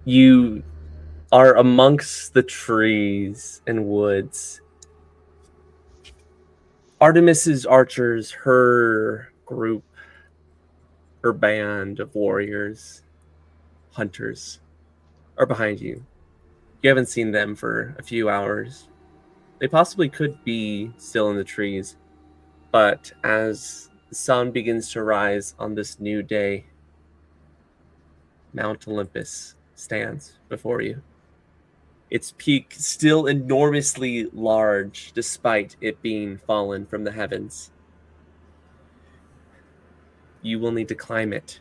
You are amongst the trees and woods. Artemis's archers, her group, her band of warriors, hunters, are behind you. You haven't seen them for a few hours. They possibly could be still in the trees, but as the sun begins to rise on this new day, Mount Olympus stands before you. Its peak still enormously large, despite it being fallen from the heavens. You will need to climb it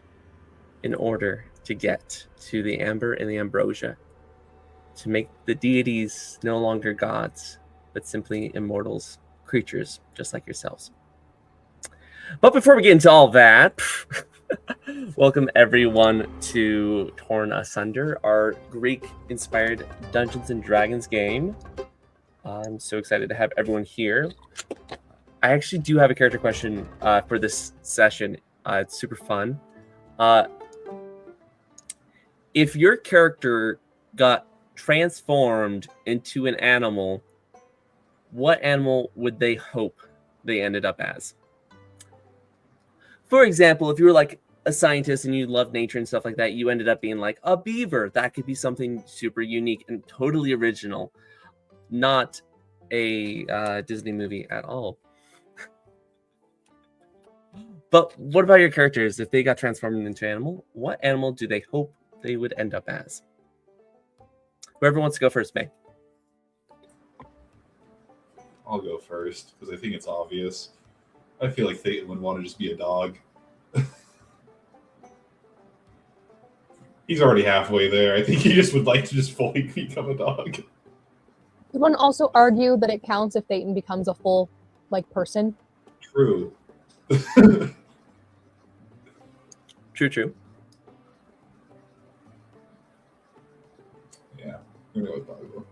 in order to get to the amber and the ambrosia, to make the deities no longer gods, but simply immortals, creatures just like yourselves. But before we get into all that, welcome everyone to Torn Asunder, our Greek-inspired Dungeons & Dragons game. I'm so excited to have everyone here. I actually do have a character question for this session. It's super fun. If your character got transformed into an animal, what animal would they hope they ended up as? For example, if you were like a scientist and you love nature and stuff like that, you ended up being like a beaver. That could be something super unique and totally original, not a Disney movie at all. But what about your characters? If they got transformed into an animal, what animal do they hope they would end up as? Whoever wants to go first, May. I'll go first because I think it's obvious. I feel like Thayton would want to just be a dog. He's already halfway there. I think he just would like to just fully become a dog. Could one also argue that it counts if Thayton becomes a full, person? True. True. Yeah, I'm gonna go with dog.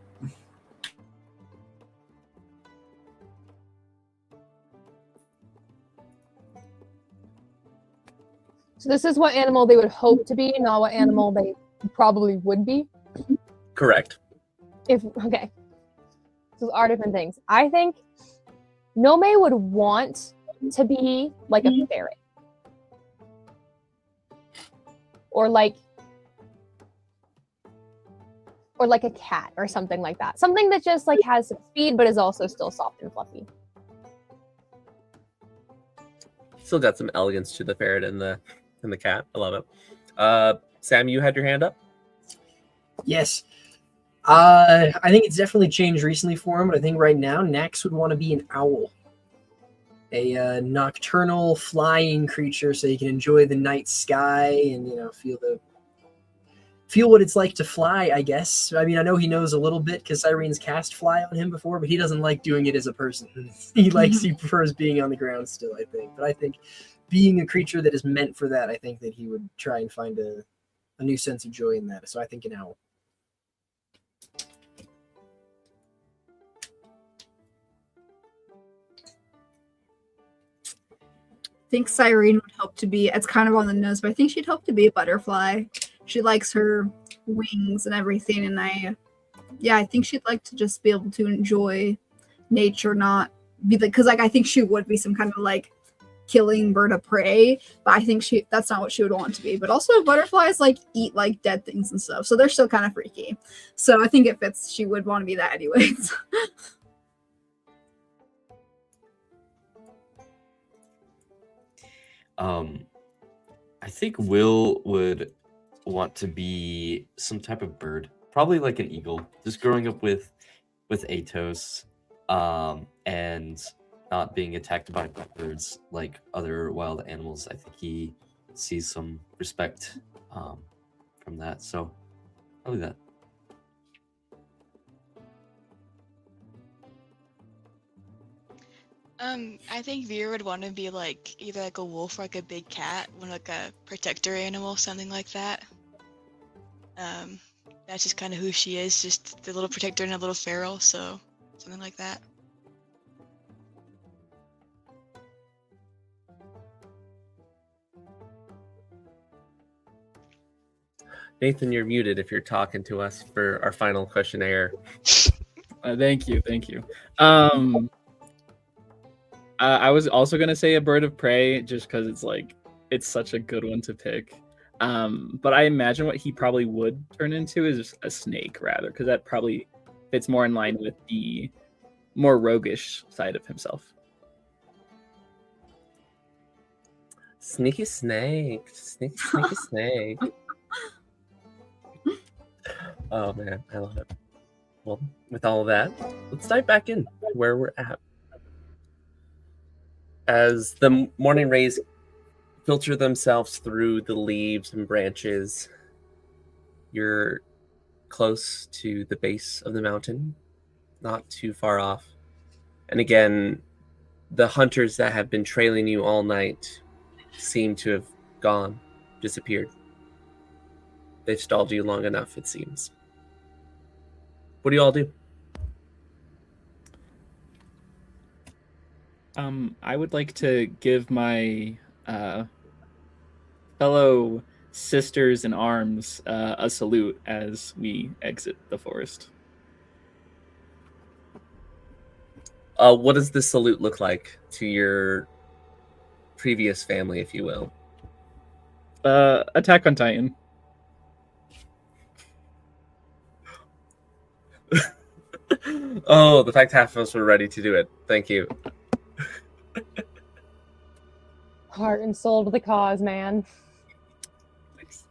So this is what animal they would hope to be, not what animal they probably would be? Correct. Okay. Those are different things. I think Nomei would want to be like a ferret. Or like a cat or something like that. Something that just has some speed but is also still soft and fluffy. Still got some elegance to the ferret and the cat. I love it. Sam, you had your hand up? Yes. I think it's definitely changed recently for him, but I think right now Nax would want to be an owl. A nocturnal flying creature so you can enjoy the night sky and, feel what it's like to fly, I guess. I mean, I know he knows a little bit because Cyrian's cast fly on him before, but he doesn't like doing it as a person. He prefers being on the ground still, I think. But I think being a creature that is meant for that, I think that he would try and find a new sense of joy in that. So I think an owl. I think Cyrene would hope to be, it's kind of on the nose, but I think she'd hope to be a butterfly. She likes her wings and everything, and I think she'd like to just be able to enjoy nature, not be because I think she would be some kind of killing bird of prey, but I think that's not what she would want to be. But also butterflies eat dead things and stuff, so they're still kind of freaky. So I think it fits. She would want to be that anyways. I think Will would want to be some type of bird, probably like an eagle. Just growing up with Atos, and not being attacked by birds like other wild animals. I think he sees some respect from that. So probably that. I think Veera would want to be either a wolf or a big cat, one a protector animal, something like that. That's just kind of who she is, just the little protector and a little feral, so something like that. Nathan, you're muted if you're talking to us for our final questionnaire. Thank you. I was also gonna say a bird of prey just because it's such a good one to pick. But I imagine what he probably would turn into is a snake rather, because that probably fits more in line with the more roguish side of himself. Sneaky snake. Sneaky snake. Oh man, I love it. Well, with all of that, let's dive back in where we're at. As the morning rays filter themselves through the leaves and branches, you're close to the base of the mountain, not too far off. And again, the hunters that have been trailing you all night seem to have disappeared. They've stalled you long enough, it seems. What do you all do? I would like to give my fellow sisters in arms a salute as we exit the forest. What does the salute look like to your previous family, if you will? Attack on Titan. Oh, the fact half of us were ready to do it. Thank you. Heart and soul to the cause, man. Thanks.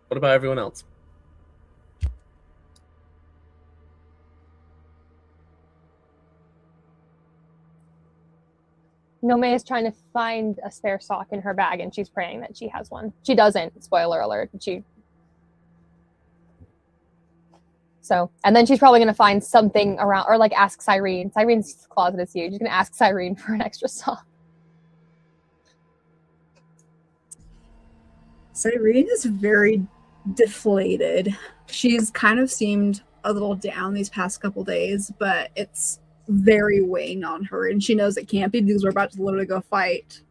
What about everyone else? Nomei is trying to find a spare sock in her bag, and she's praying that she has one. She doesn't. Spoiler alert. And then she's probably going to find something around, or like ask Cyrene. Cyrene's closet is huge. She's going to ask Cyrene for an extra sock. Cyrene is very deflated. She's kind of seemed a little down these past couple days, but it's very weighing on her, and she knows it can't be because we're about to literally go fight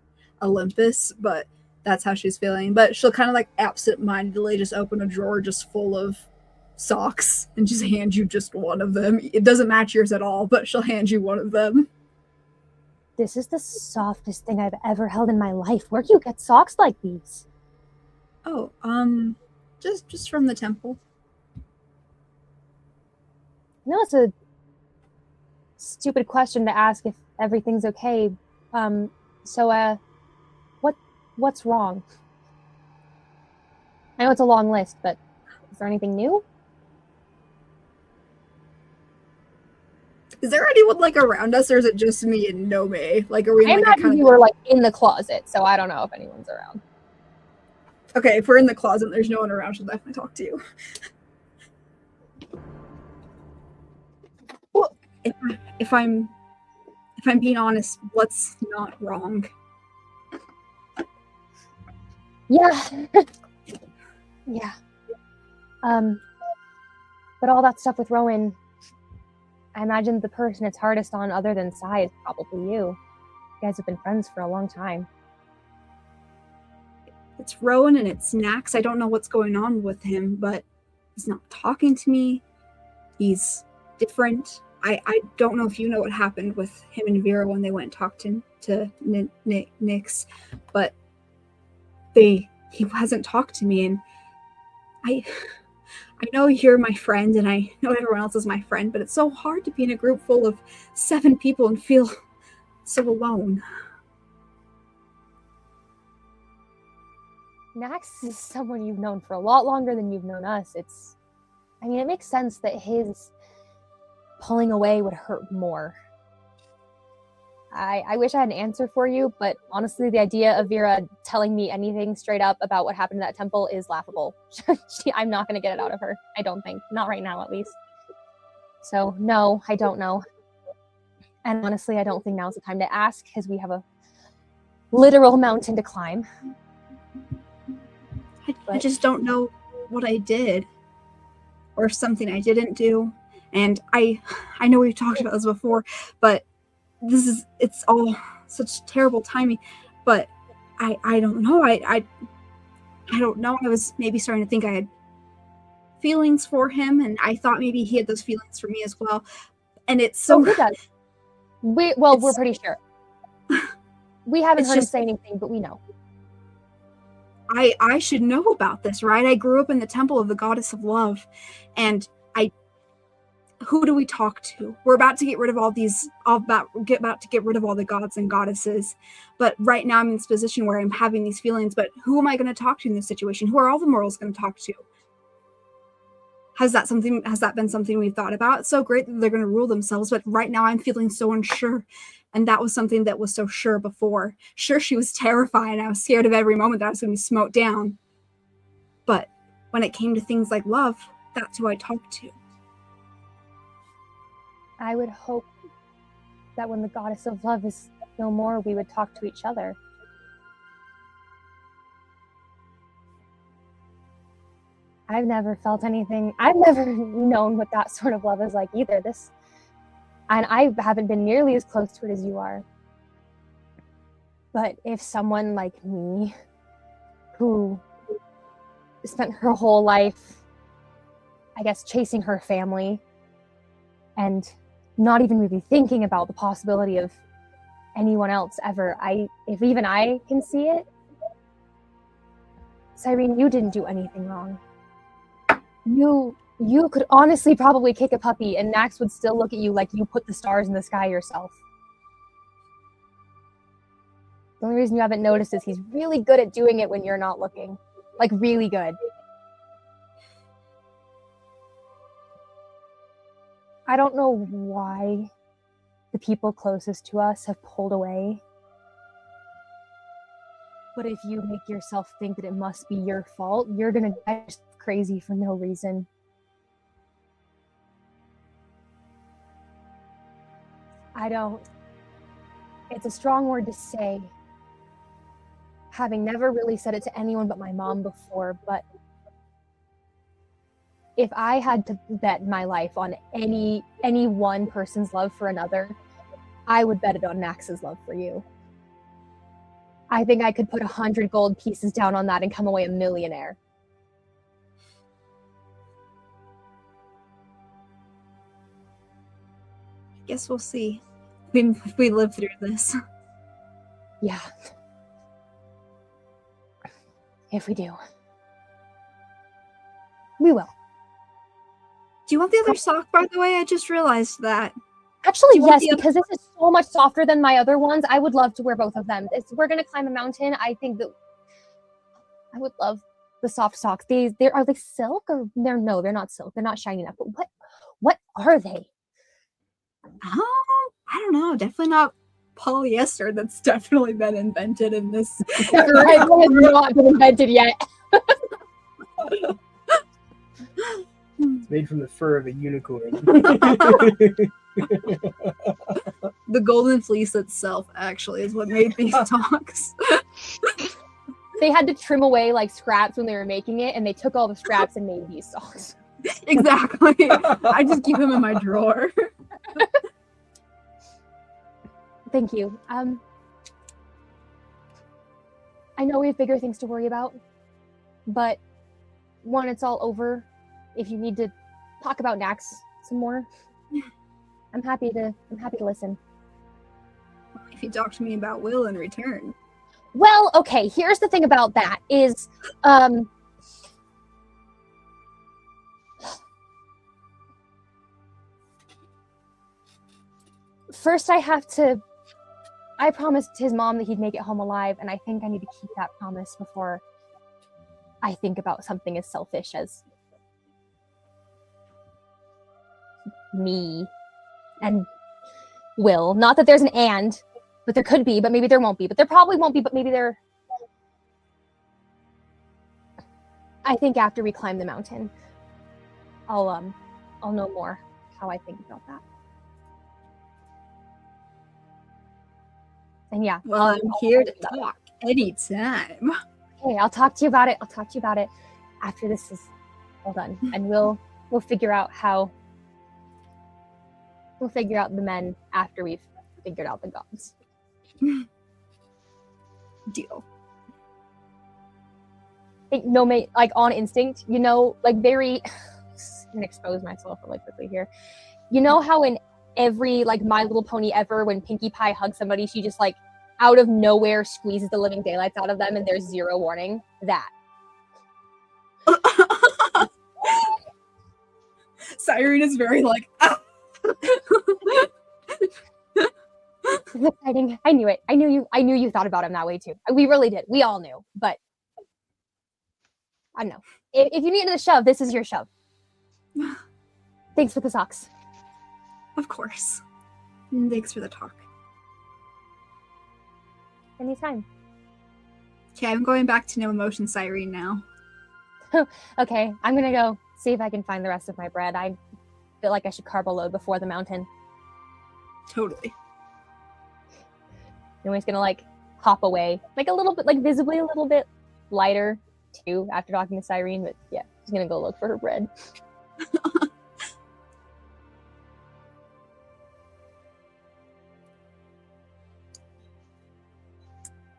Olympus, but that's how she's feeling. But she'll kind of like absent-mindedly just open a drawer just full of socks and just hand you just one of them. It doesn't match yours at all, but she'll hand you one of them. This is the softest thing I've ever held in my life. Where do you get socks like these? Oh, just from the temple. No, it's a stupid question to ask if everything's okay. What's wrong? I know it's a long list, but is there anything new? Is there anyone like around us, or is it just me and Nomei? Like, are we in I like a imagine kind you were like in the closet, so I don't know if anyone's around. Okay, if we're in the closet and there's no one around, she'll definitely talk to you. Well, if I'm being honest, what's not wrong? Yeah. Yeah. But all that stuff with Rowan, I imagine the person it's hardest on other than Sai is probably you. You guys have been friends for a long time. It's Rowan and it's Nax. I don't know what's going on with him, but he's not talking to me. He's different. I don't know if you know what happened with him and Veera when they went and talked to Nyx, but he hasn't talked to me, and I know you're my friend, and I know everyone else is my friend, but it's so hard to be in a group full of 7 people and feel so alone. Nax is someone you've known for a lot longer than you've known us. It makes sense that his pulling away would hurt more. I wish I had an answer for you, but honestly, the idea of Veera telling me anything straight up about what happened in that temple is laughable. I'm not going to get it out of her. I don't think. Not right now, at least. So, no, I don't know. And honestly, I don't think now's the time to ask, because we have a literal mountain to climb. I just don't know what I did, or something I didn't do. And I know we've talked about this before, but it's all such terrible timing. But I don't know. I don't know. I was maybe starting to think I had feelings for him, and I thought maybe he had those feelings for me as well. And it's so. So who does? We're pretty sure. We haven't heard him say anything, but we know. I should know about this, right? I grew up in the temple of the goddess of love, and who do we talk to? We're about to get rid of all these, about to get rid of all the gods and goddesses. But right now I'm in this position where I'm having these feelings, but who am I going to talk to in this situation? Who are all the mortals going to talk to? Has that been something we've thought about? It's so great that they're going to rule themselves, but right now I'm feeling so unsure. And that was something that was so sure before. Sure, she was terrifying. I was scared of every moment that I was going to be smote down. But when it came to things like love, that's who I talked to. I would hope that when the goddess of love is no more, we would talk to each other. I've never felt anything. I've never known what that sort of love is like either. And I haven't been nearly as close to it as you are. But if someone like me, who spent her whole life, I guess, chasing her family and not even really thinking about the possibility of anyone else ever, if even I can see it, Cyrene, you didn't do anything wrong. You could honestly probably kick a puppy and Nax would still look at you like you put the stars in the sky yourself. The only reason you haven't noticed is he's really good at doing it when you're not looking. Like, really good. I don't know why the people closest to us have pulled away. But if you make yourself think that it must be your fault, you're gonna drive yourself crazy for no reason. It's a strong word to say, having never really said it to anyone but my mom before, but if I had to bet my life on any one person's love for another, I would bet it on Nax's love for you. I think I could put 100 gold pieces down on that and come away a millionaire. I guess we'll see if we live through this. Yeah. If we do. We will. Do you want the other sock, by the way? I just realized that. Actually, yes, because this is so much softer than my other ones. I would love to wear both of them. We're going to climb a mountain. I think that I would love the soft socks. Are they silk or they're not silk. They're not shiny enough. But what are they? I don't know. Definitely not polyester. That's definitely been invented in this. It has not been invented yet. It's made from the fur of a unicorn. The golden fleece itself, actually, is what made these socks. They had to trim away like scraps when they were making it, and they took all the scraps and made these socks. Exactly. I just keep them in my drawer. Thank you. I know we have bigger things to worry about, but when it's all over, if you need to talk about Nax some more, I'm happy to listen. If you talk to me about Will in return. Well, okay, here's the thing about that is first I promised his mom that he'd make it home alive, and I think I need to keep that promise before I think about something as selfish as me and Will. Not that there's an and, but there could be, but maybe there won't be. But there probably won't be, but maybe there... I think after we climb the mountain, I'll know more how I think about that. And yeah. Well, I'm here to talk anytime. Okay, I'll talk to you about it. After this is all done. And we'll figure out the men after we've figured out the gods. Deal. think Nomei, like on instinct, you know, like very. I'm gonna expose myself really quickly here. You know how in every like My Little Pony ever, when Pinkie Pie hugs somebody, she just like out of nowhere squeezes the living daylights out of them, and there's zero warning. That. Cyrene is very like. Ah. It's exciting. I knew it. I knew you thought about him that way too. We really did. We all knew. But I don't know. If you needed a shove, this is your shove. Thanks for the socks. Of course. And thanks for the talk. Anytime. Okay, I'm going back to no emotion Cyrene now. Okay, I'm gonna go see if I can find the rest of my bread. I feel like I should carve a load before the mountain. Totally. Nomei's gonna like hop away, like a little bit, like visibly a little bit lighter too after talking to Cyrene, but yeah, she's gonna go look for her bread.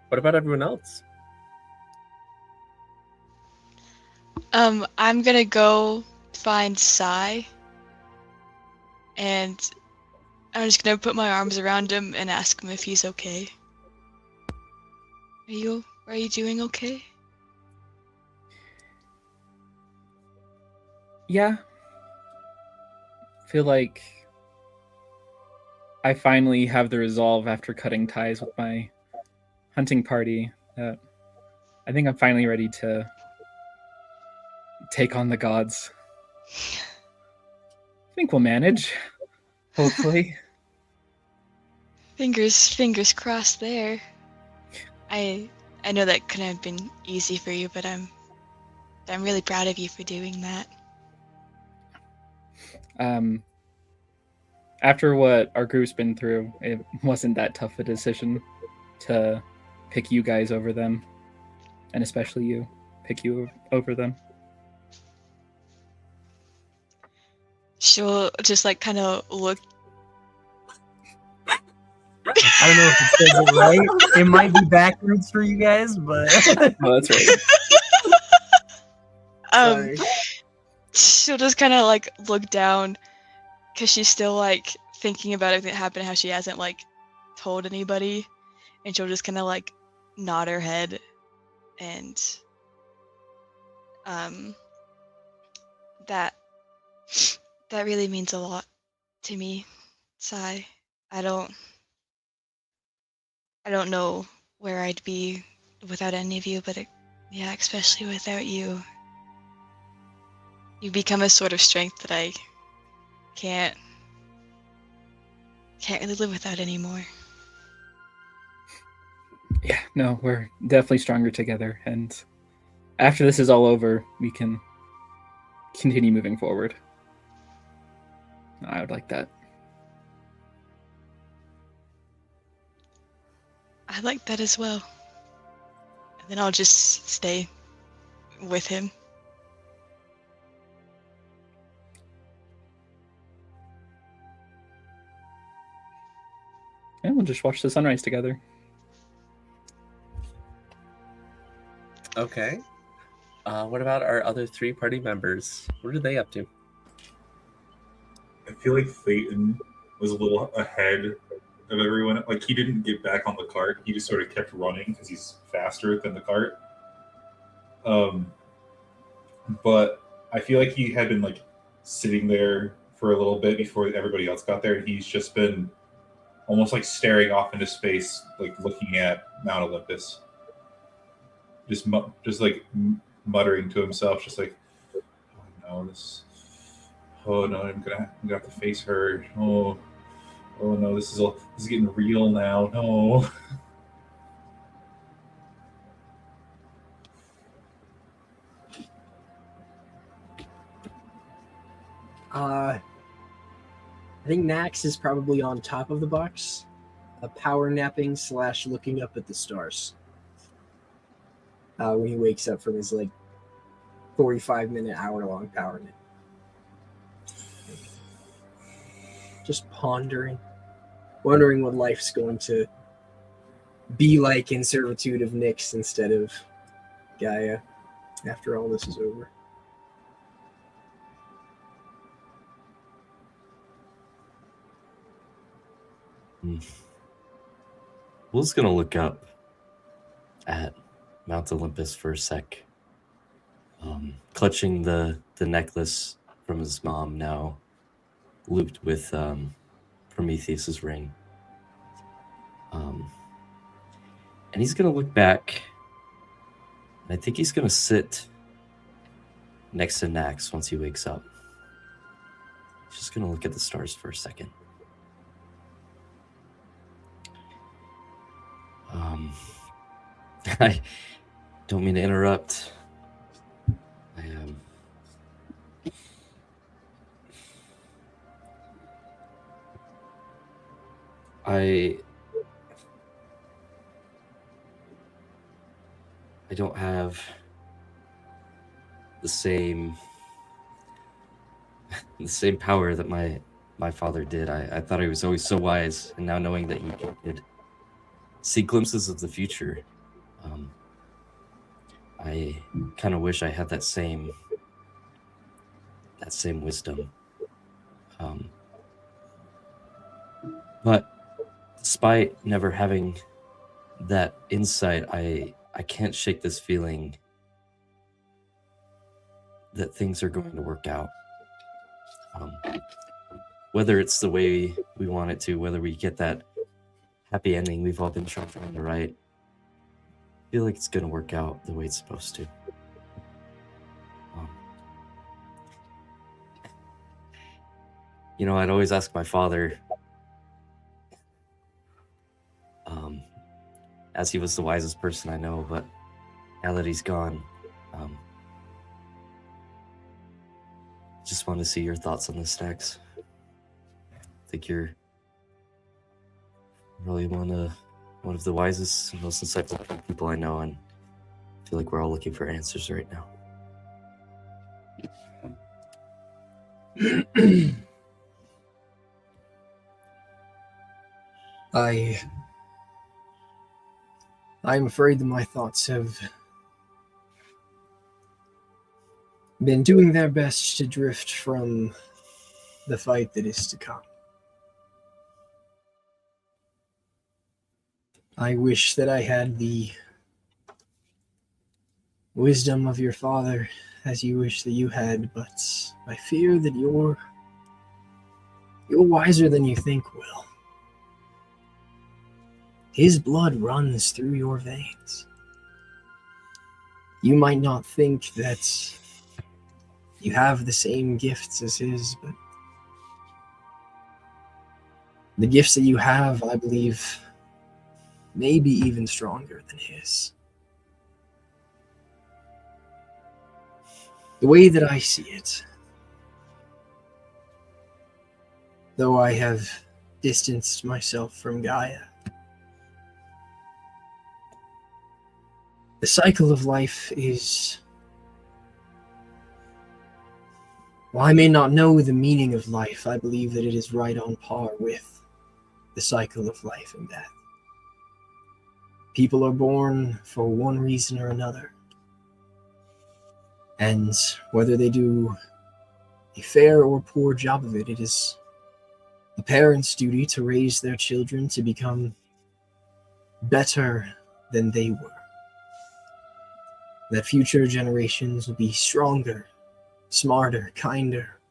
What about everyone else? I'm gonna go find Sai, and I'm just gonna put my arms around him and ask him if he's okay. Are you doing okay? Yeah. Feel like I finally have the resolve after cutting ties with my hunting party that I think I'm finally ready to take on the gods. I think we'll manage. Hopefully. Fingers crossed there. I know that couldn't have been easy for you, but I'm really proud of you for doing that. After what our group's been through, it wasn't that tough a decision to pick you guys over them, and especially you, pick you over them. She'll just like kind of look. I don't know if it says it right. It might be backwards for you guys, but Oh, that's right. Sorry. She'll just kind of like look down because she's still like thinking about everything that happened, how she hasn't like told anybody, and she'll just kind of like nod her head, and that really means a lot to me, Sai. I don't know where I'd be without any of you, but yeah, especially without you. You become a sort of strength that I can't really live without anymore. Yeah, no, we're definitely stronger together, and after this is all over, we can continue moving forward. I would like that. I like that as well. And then I'll just stay with him. And we'll just watch the sunrise together. Okay. What about our other three party members? What are they up to? I feel like Thayton was a little ahead of everyone. Like, he didn't get back on the cart. He just sort of kept running because he's faster than the cart. But I feel like he had been like sitting there for a little bit before everybody else got there. And he's just been almost like staring off into space, like looking at Mount Olympus. Just like muttering to himself, just like, oh no, I'm gonna have to face her. Oh no, this is getting real now. No. I think Nax is probably on top of the box, power napping / looking up at the stars. When he wakes up from his like 45-minute, hour-long power nap. Just wondering what life's going to be like in servitude of Nyx instead of Gaia. after all this is over. Will's gonna look up at Mount Olympus for a sec, clutching the necklace from his mom, now looped with Prometheus's ring. And he's gonna look back, and I think he's gonna sit next to Nax once he wakes up. He's just gonna look at the stars for a second. I don't mean to interrupt. I don't have the same power that my father did. I thought he was always so wise, and now knowing that he could see glimpses of the future, I kind of wish I had that same wisdom. But despite never having that insight, I can't shake this feeling that things are going to work out. Whether it's the way we want it to, whether we get that happy ending we've all been trying to write, I feel like it's going to work out the way it's supposed to. I'd always ask my father, as he was the wisest person I know, but now that he's gone, just want to see your thoughts on this, Nax. I think you're really one of the wisest and most insightful people I know, and I feel like we're all looking for answers right now. I'm afraid that my thoughts have been doing their best to drift from the fight that is to come. I wish that I had the wisdom of your father, as you wish that you had, but I fear that you're wiser than you think, Will. His blood runs through your veins. You might not think that you have the same gifts as his, but the gifts that you have, I believe, may be even stronger than his. The way that I see it, though I have distanced myself from Gaia, the cycle of life is... While I may not know the meaning of life, I believe that it is right on par with the cycle of life and death. People are born for one reason or another. And whether they do a fair or poor job of it, it is a parent's duty to raise their children to become better than they were. That future generations will be stronger, smarter, kinder,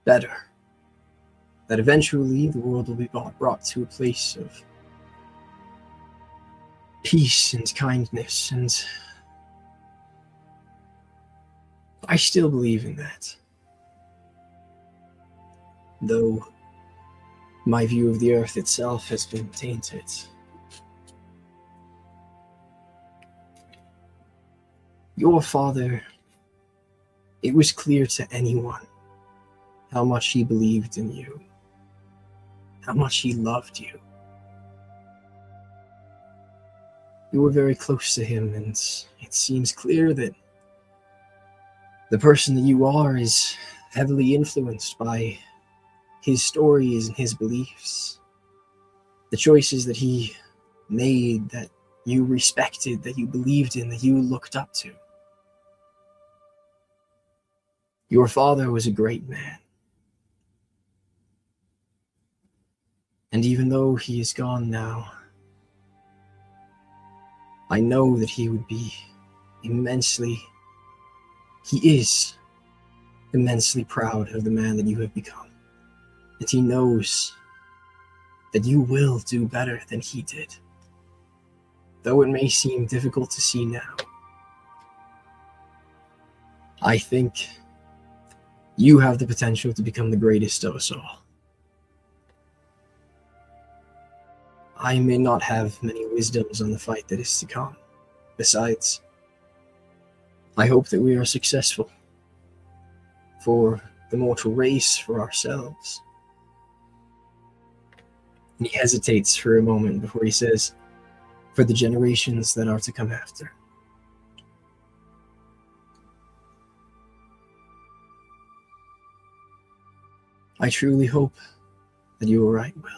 better. That eventually the world will be brought to a place of peace and kindness, and I still believe in that. Though my view of the earth itself has been tainted. Your father, it was clear to anyone how much he believed in you, how much he loved you. You were very close to him, and it seems clear that the person that you are is heavily influenced by his stories and his beliefs. The choices that he made, that you respected, that you believed in, that you looked up to. Your father was a great man. And even though he is gone now, I know that he would be he is immensely proud of the man that you have become. And he knows that you will do better than he did. Though it may seem difficult to see now, I think you have the potential to become the greatest of us all. I may not have many wisdoms on the fight that is to come. Besides, I hope that we are successful for the mortal race, for ourselves. And he hesitates for a moment before he says, for the generations that are to come after. I truly hope that you are right, Will.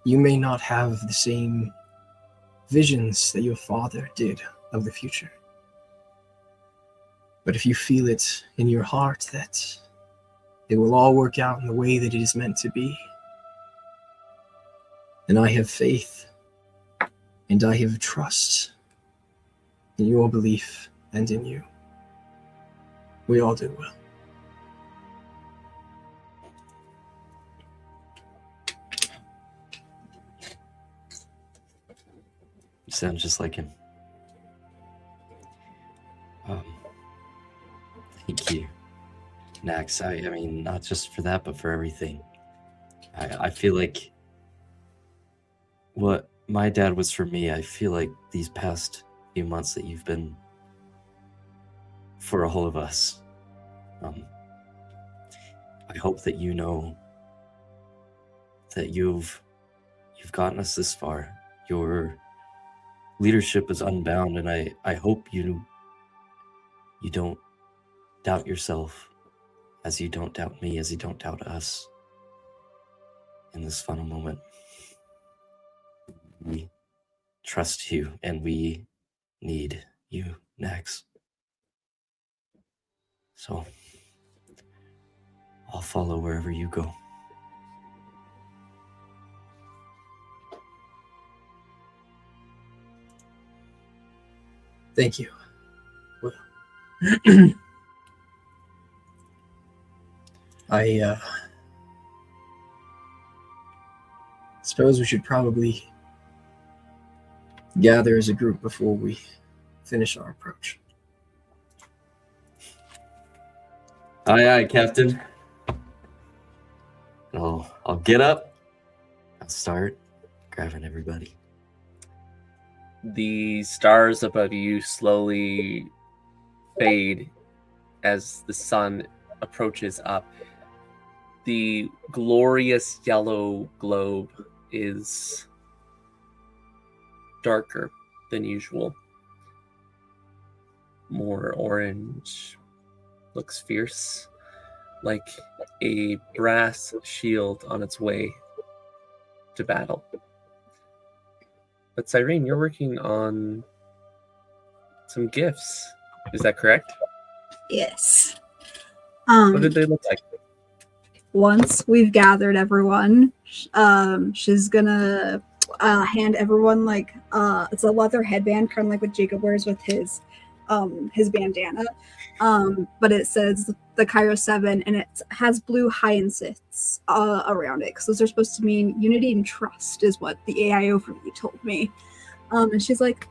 You may not have the same visions that your father did of the future. But if you feel it in your heart that it will all work out in the way that it is meant to be, then I have faith and I have trust in your belief and in you. We all do, Will. You sound just like him. Thank you, Nax. I mean, not just for that, but for everything. I feel like what my dad was for me, I feel like these past few months that you've been for all of us. I hope that you know that you've gotten us this far. Your leadership is unbound, and I hope you don't doubt yourself, as you don't doubt me, as you don't doubt us in this final moment. We trust you, and we need you, Nax. So I'll follow wherever you go. Thank you. Well, I suppose we should probably gather as a group before we finish our approach. Aye, Captain. I'll get up. I'll start grabbing everybody. The stars above you slowly fade as the sun approaches up. The glorious yellow globe is darker than usual. More orange, looks fierce, like a brass shield on its way to battle. But Cyrene, you're working on some gifts. Is that correct? Yes. What did they look like? Once we've gathered everyone, she's gonna hand everyone like it's a leather headband, kind of like what Jacob wears with his bandana. But it says the Cairo 7, and it has blue hyacinths around it, because those are supposed to mean unity and trust, is what the AI over me told me. And she's like,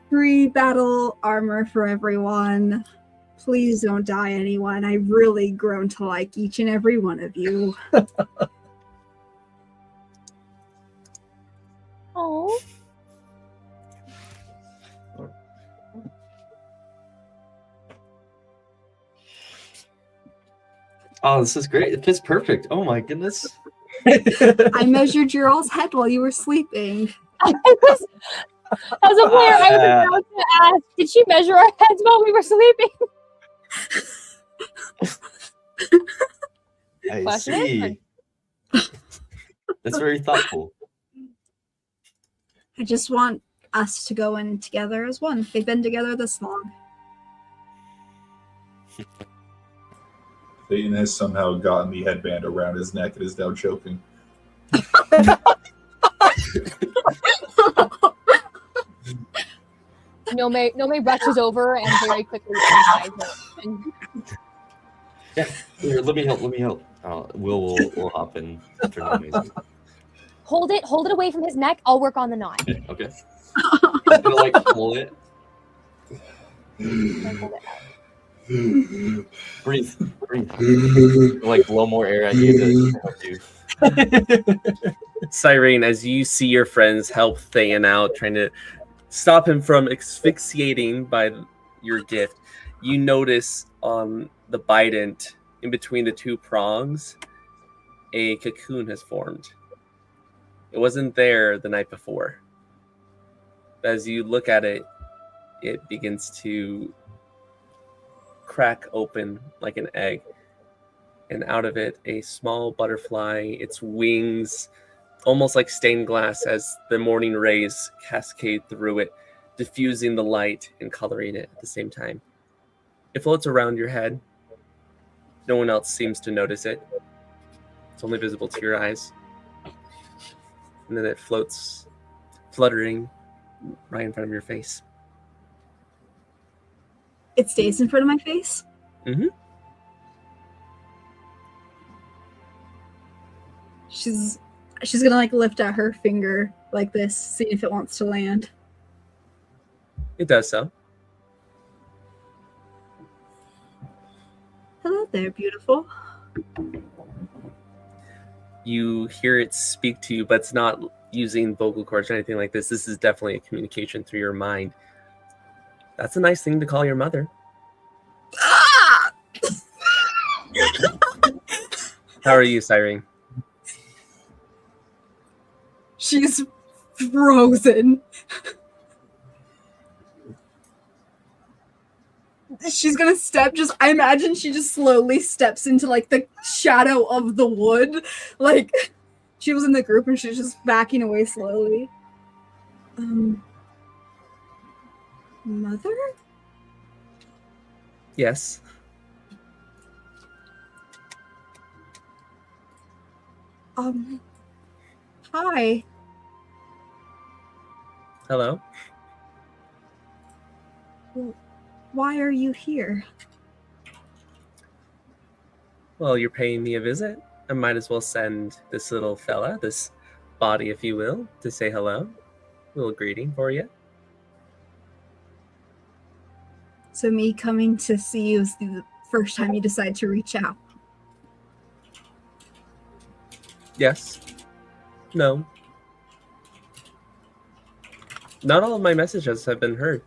pre-battle armor for everyone. Please don't die, anyone. I've really grown to like each and every one of you. Oh. Oh, this is great. It fits perfect. Oh my goodness. I measured your all's head while you were sleeping. As a player, I was about to ask, did she measure our heads while we were sleeping? I Question see. That's very thoughtful. I just want us to go in together as one. They've been together this long. Thayton has somehow gotten the headband around his neck and is now choking. Nomei rushes over and very quickly unties it. And Yeah, here, let me help. We'll hop in after Nomei's. hold it away from his neck. I'll work on the knot. Okay. I'm gonna like pull it. And hold it out. Breathe. Like blow more air at you to help you. Cyrene, as you see your friends help Thayan out, trying to stop him from asphyxiating by your gift, you notice on the bident, in between the two prongs, a cocoon has formed. It wasn't there the night before. As you look at it, it begins to crack open like an egg, and out of it a small butterfly, its wings almost like stained glass as the morning rays cascade through it, diffusing the light and coloring it at the same time. It floats around your head. No one else seems to notice it. It's only visible to your eyes. And then it floats, fluttering right in front of your face. It stays in front of my face? Mm-hmm. She's gonna like lift out her finger like this, see if it wants to land. It does so. Hello there, beautiful. You hear it speak to you, but it's not using vocal cords or anything like this. This is definitely a communication through your mind. That's a nice thing to call your mother. Ah! How are you, Cyrene? She's frozen. She's gonna step, I imagine she just slowly steps into like the shadow of the wood. Like she was in the group and she's just backing away slowly. Mother? Yes. Hi. Hello. Why are you here? Well, you're paying me a visit. I might as well send this little fella, this body, if you will, to say hello. A little greeting for you. So me coming to see you is the first time you decide to reach out. Yes. No. Not all of my messages have been heard.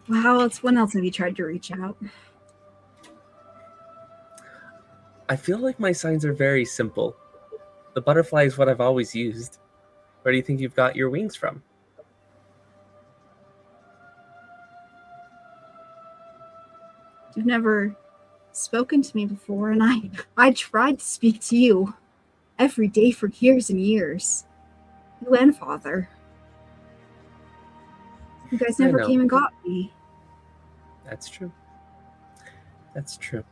Wow, when else have you tried to reach out? I feel like my signs are very simple. The butterfly is what I've always used. Where do you think you've got your wings from? You've never spoken to me before, and I tried to speak to you every day for years and years. You and Father. You guys I never know. came and got me. That's true. That's true.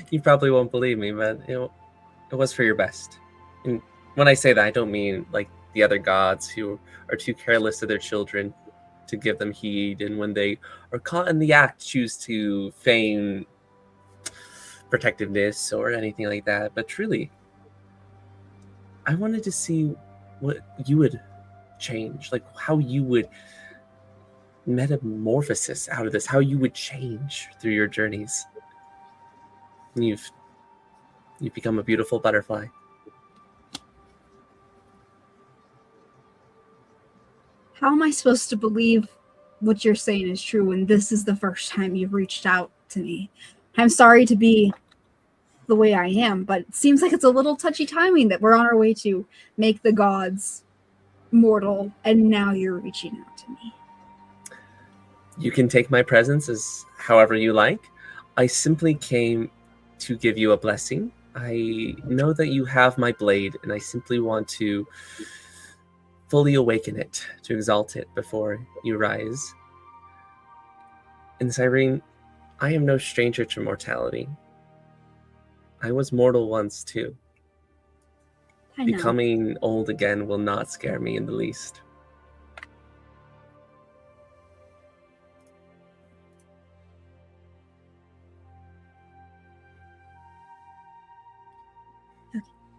You probably won't believe me, but it was for your best. And when I say that, I don't mean like the other gods who are too careless of their children to give them heed, and when they are caught in the act, choose to feign protectiveness or anything like that. But truly, I wanted to see what you would change, like how you would metamorphosis out of this, how you would change through your journeys. And you've become a beautiful butterfly. How am I supposed to believe what you're saying is true when this is the first time you've reached out to me? I'm sorry to be the way I am, but it seems like it's a little touchy timing that we're on our way to make the gods mortal, and now you're reaching out to me. You can take my presence as however you like. I simply came to give you a blessing. I know that you have my blade, and I simply want to fully awaken it, to exalt it before you rise. And Cyrene, I am no stranger to mortality. I was mortal once too. I know. Becoming old again will not scare me in the least.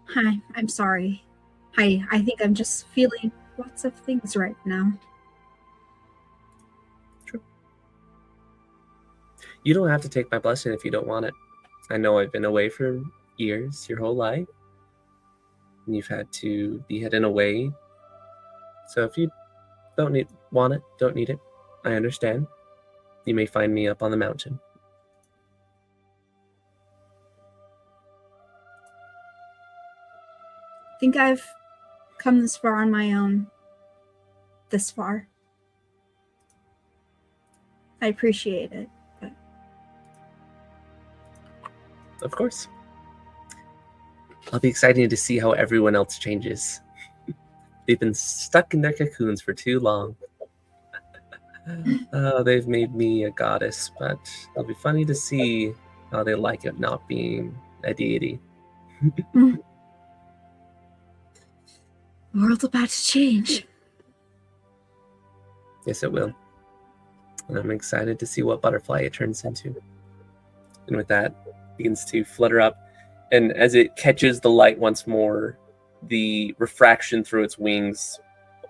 Hi, I'm sorry. I think I'm just feeling lots of things right now. You don't have to take my blessing if you don't want it. I know I've been away for years, your whole life. And you've had to be hidden away. So if you don't want it, don't need it, I understand. You may find me up on the mountain. I think I've come this far on my own. This far. I appreciate it. But... Of course. I'll be excited to see how everyone else changes. They've been stuck in their cocoons for too long. Oh, they've made me a goddess, but it'll be funny to see how they like it not being a deity. The world's about to change. Yes, it will. And I'm excited to see what butterfly it turns into. And with that, it begins to flutter up. And as it catches the light once more, the refraction through its wings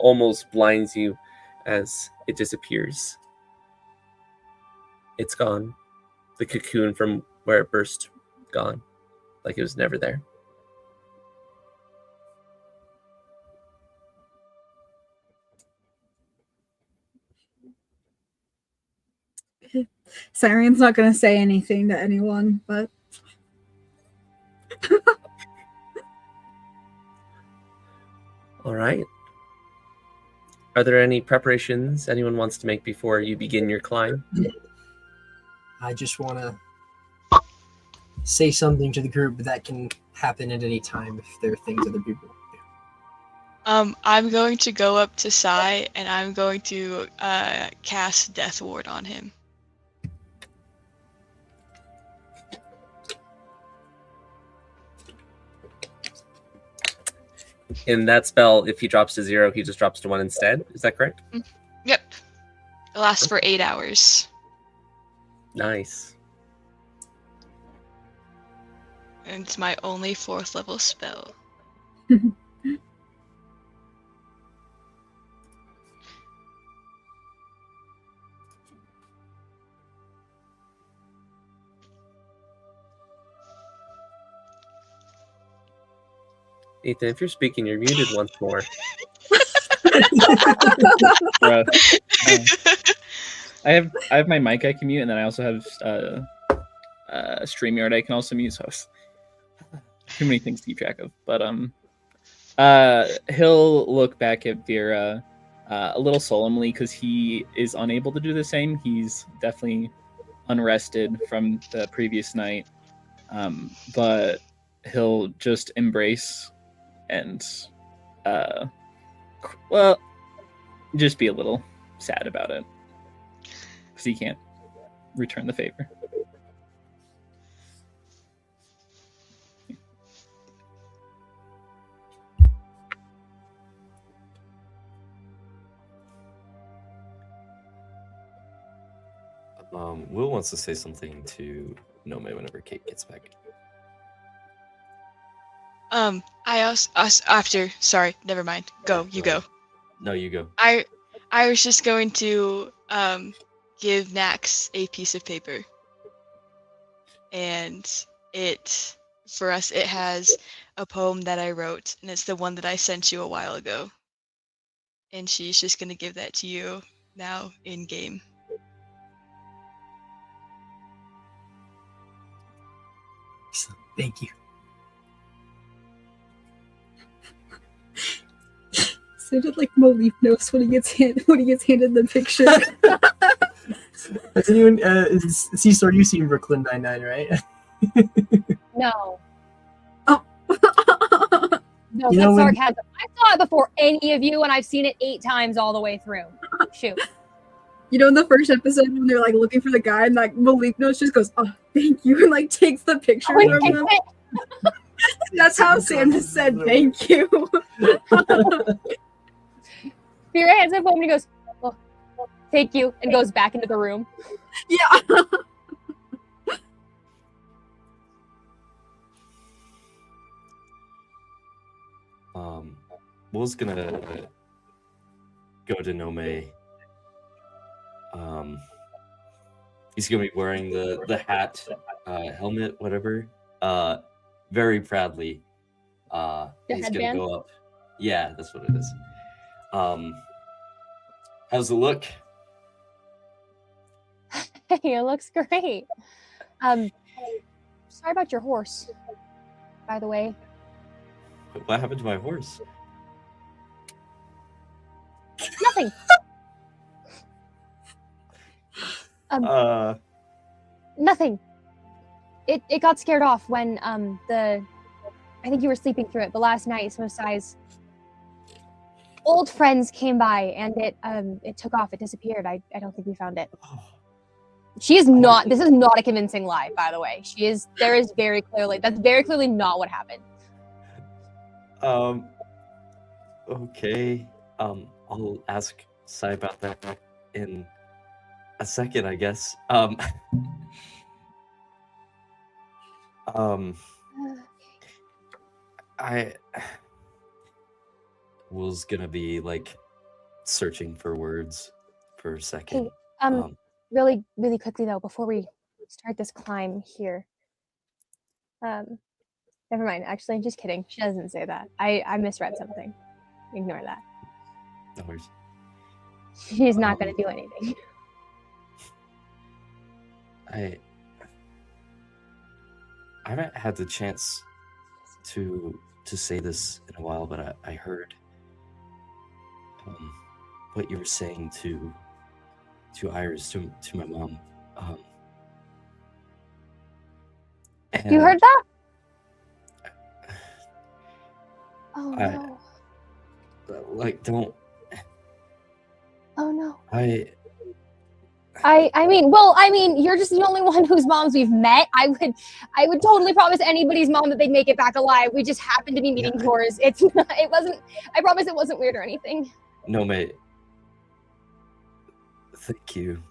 almost blinds you as it disappears. It's gone. The cocoon from where it burst, gone. Like it was never there. Cyrian's not going to say anything to anyone, but... All right. Are there any preparations anyone wants to make before you begin your climb? I just want to say something to the group, but that can happen at any time if there are things other people want to do. I'm going to go up to Sai and I'm going to cast Death Ward on him. In that spell, if he drops to 0, he just drops to 1 instead. Is that correct? Yep. It lasts for 8 hours. Nice. And it's my only 4th level spell. Ethan, if you're speaking, you're muted once more. Bruh. I have my mic I can mute, and then I also have StreamYard I can also mute. So too many things to keep track of. But he'll look back at Veera a little solemnly because he is unable to do the same. He's definitely unrested from the previous night, but he'll just embrace and well, just be a little sad about it because he can't return the favor. Will wants to say something to Nomei whenever Kate gets back. I also after. Sorry, never mind. Go, you go. No, you go. I was just going to give Nax a piece of paper, and it has a poem that I wrote, and it's the one that I sent you a while ago. And she's just gonna give that to you now in game. Thank you. So did like Moleef knows when he gets handed the picture. Has anyone Cesar, you've seen Brooklyn Nine-Nine, right? No. Oh. No, You that's know, when- sarcasm. I saw it before any of you, and I've seen it 8 times all the way through. Shoot. You know, in the first episode when they're like looking for the guy and like Malik knows just goes, "Oh, thank you," and like takes the picture Oh, from them. That's how Sam just said thank you. Veera hands up and he goes, "Oh, thank you," and goes back into the room. Yeah. Will's gonna go to Nomei. He's gonna be wearing the hat, helmet, whatever. Very proudly. The He's gonna headband? go up. Yeah, that's what it is. How's it look? Hey, it looks great. Sorry about your horse, by the way. What happened to my horse? Nothing. Nothing. It got scared off when I think you were sleeping through it, but last night some of Sai's old friends came by and it took off. It disappeared. I don't think we found it. She is not. This is not a convincing lie, by the way. That's very clearly not what happened. Okay. I'll ask Sai about that in a second, I guess. Will's gonna be like searching for words for a second. Hey, really, really quickly though, before we start this climb here. Never mind. Actually, just kidding. She doesn't say that. I misread something. Ignore that. No worries. She's not going to do anything. I haven't had the chance to say this in a while, but I heard what you were saying to Iris, to my mom. You heard that? Oh no. Like, don't. Oh no. I mean, you're just the only one whose moms we've met. I would totally promise anybody's mom that they'd make it back alive. We just happened to be meeting yours. I promise it wasn't weird or anything. No, mate. Thank you.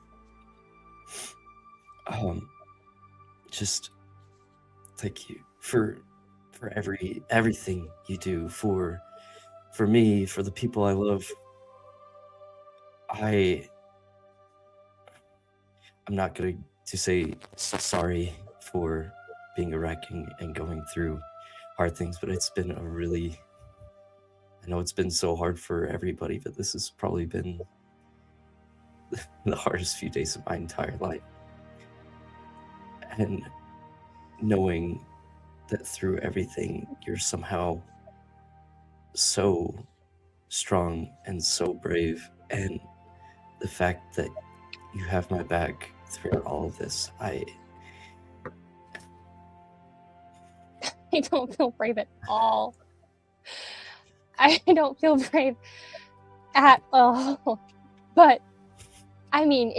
Just thank you for everything you do for me, for the people I love. I'm not going to say sorry for being a wreck and going through hard things, but it's been I know it's been so hard for everybody, but this has probably been the hardest few days of my entire life. And knowing that through everything, you're somehow so strong and so brave, and the fact that you have my back throughout all of this, I don't feel brave at all. I don't feel brave at all. But I mean,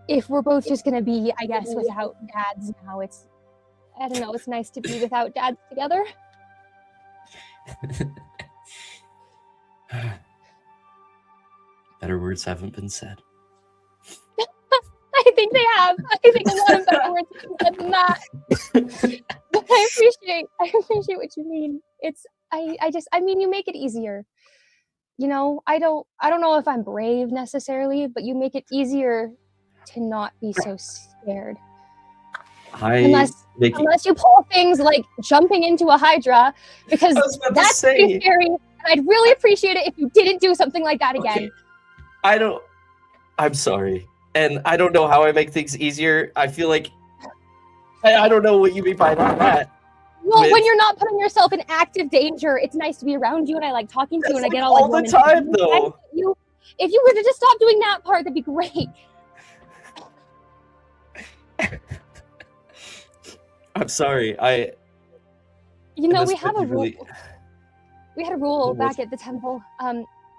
if we're both just gonna be, I guess, without dads now, I don't know, it's nice to be without dads together. Better words haven't been said. I think they have. I think a lot of better words have been said than that. But I appreciate what you mean. I mean, you make it easier. You know, I don't know if I'm brave necessarily, but you make it easier to not be so scared. Unless you pull things like jumping into a hydra, because that's pretty scary. And I'd really appreciate it if you didn't do something like that again. I'm sorry. And I don't know how I make things easier. I feel like I don't know what you mean by that. Well, when you're not putting yourself in active danger, it's nice to be around you, and I like talking to you, and I get all the time though. If you were to just stop doing that part, that'd be great. I'm sorry. You know, that's we have what a you rule. really- We had a rule What was back at the temple.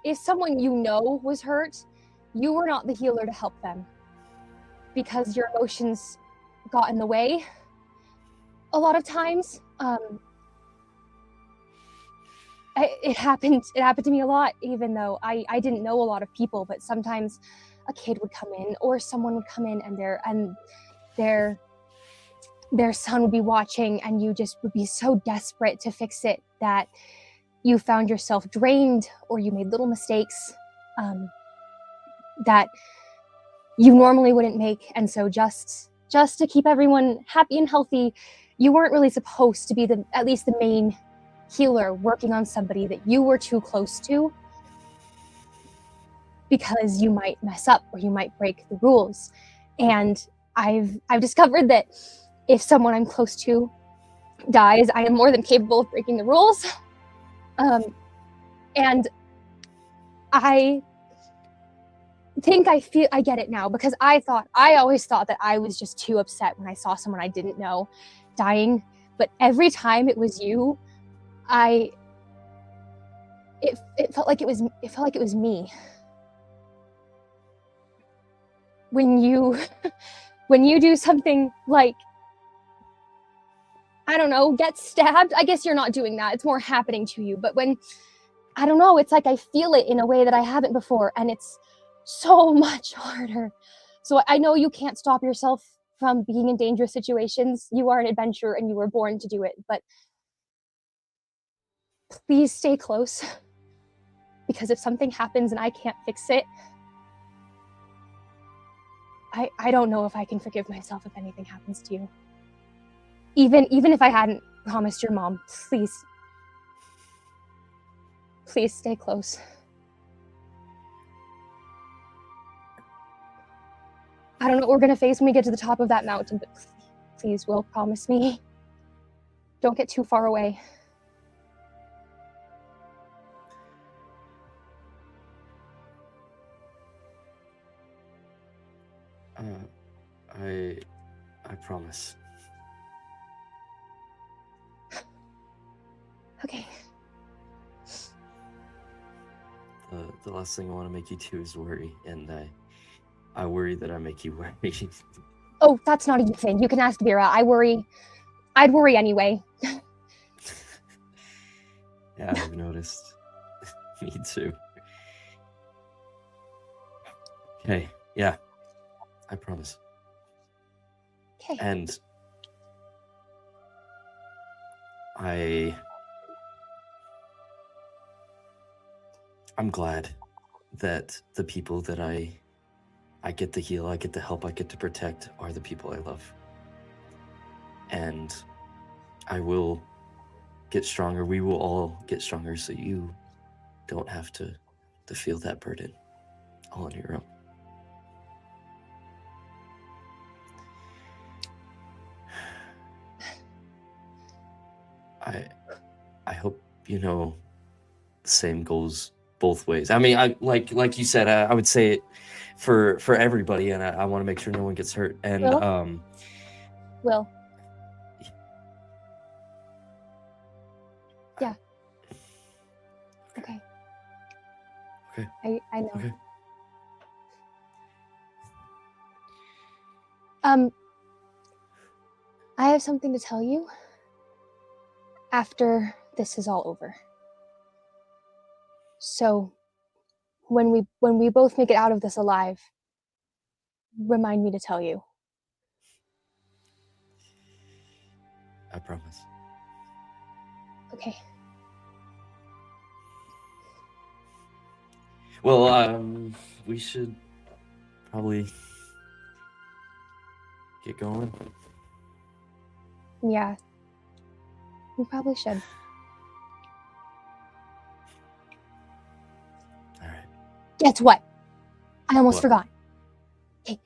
If someone you know was hurt, you were not the healer to help them because your emotions got in the way. A lot of times, it happened to me a lot, even though I didn't know a lot of people, but sometimes a kid would come in or someone would come in and their son would be watching, and you just would be so desperate to fix it that you found yourself drained, or you made little mistakes that you normally wouldn't make. And so just to keep everyone happy and healthy, you weren't really supposed to be at least the main healer working on somebody that you were too close to, because you might mess up or you might break the rules. And I've discovered that if someone I'm close to dies, I am more than capable of breaking the rules. And I think I get it now, because I always thought that I was just too upset when I saw someone I didn't know dying. But every time it was you, it felt like it was me. When you do something like, I don't know, get stabbed, I guess you're not doing that. It's more happening to you. But when, I don't know, it's like I feel it in a way that I haven't before, and it's so much harder. So I know you can't stop yourself from being in dangerous situations. You are an adventurer and you were born to do it, but please stay close, because if something happens and I can't fix it, I don't know if I can forgive myself if anything happens to you. Even if I hadn't promised your mom, please stay close. I don't know what we're gonna face when we get to the top of that mountain, but please, Will, promise me. Don't get too far away. I promise. Okay. The last thing I want to make you do is worry, and I worry that I make you worry. Oh, that's not a you thing. You can ask Veera. I'd worry anyway. Yeah, I've noticed. Me too. Okay, yeah. I promise. Okay. And I'm glad that the people that I get to heal, I get to help, I get to protect are the people I love. And I will get stronger. We will all get stronger, so you don't have to feel that burden all on your own. I hope you know the same goes both ways. I mean, I like you said, I would say it for everybody, and I want to make sure no one gets hurt. And Will. Yeah. Okay. Okay. I know. Okay. I have something to tell you after this is all over. So when we both make it out of this alive, remind me to tell you. I promise. Okay. Well, we should probably get going. Yeah. We probably should. All right. Guess what? I almost What? forgot. Okay,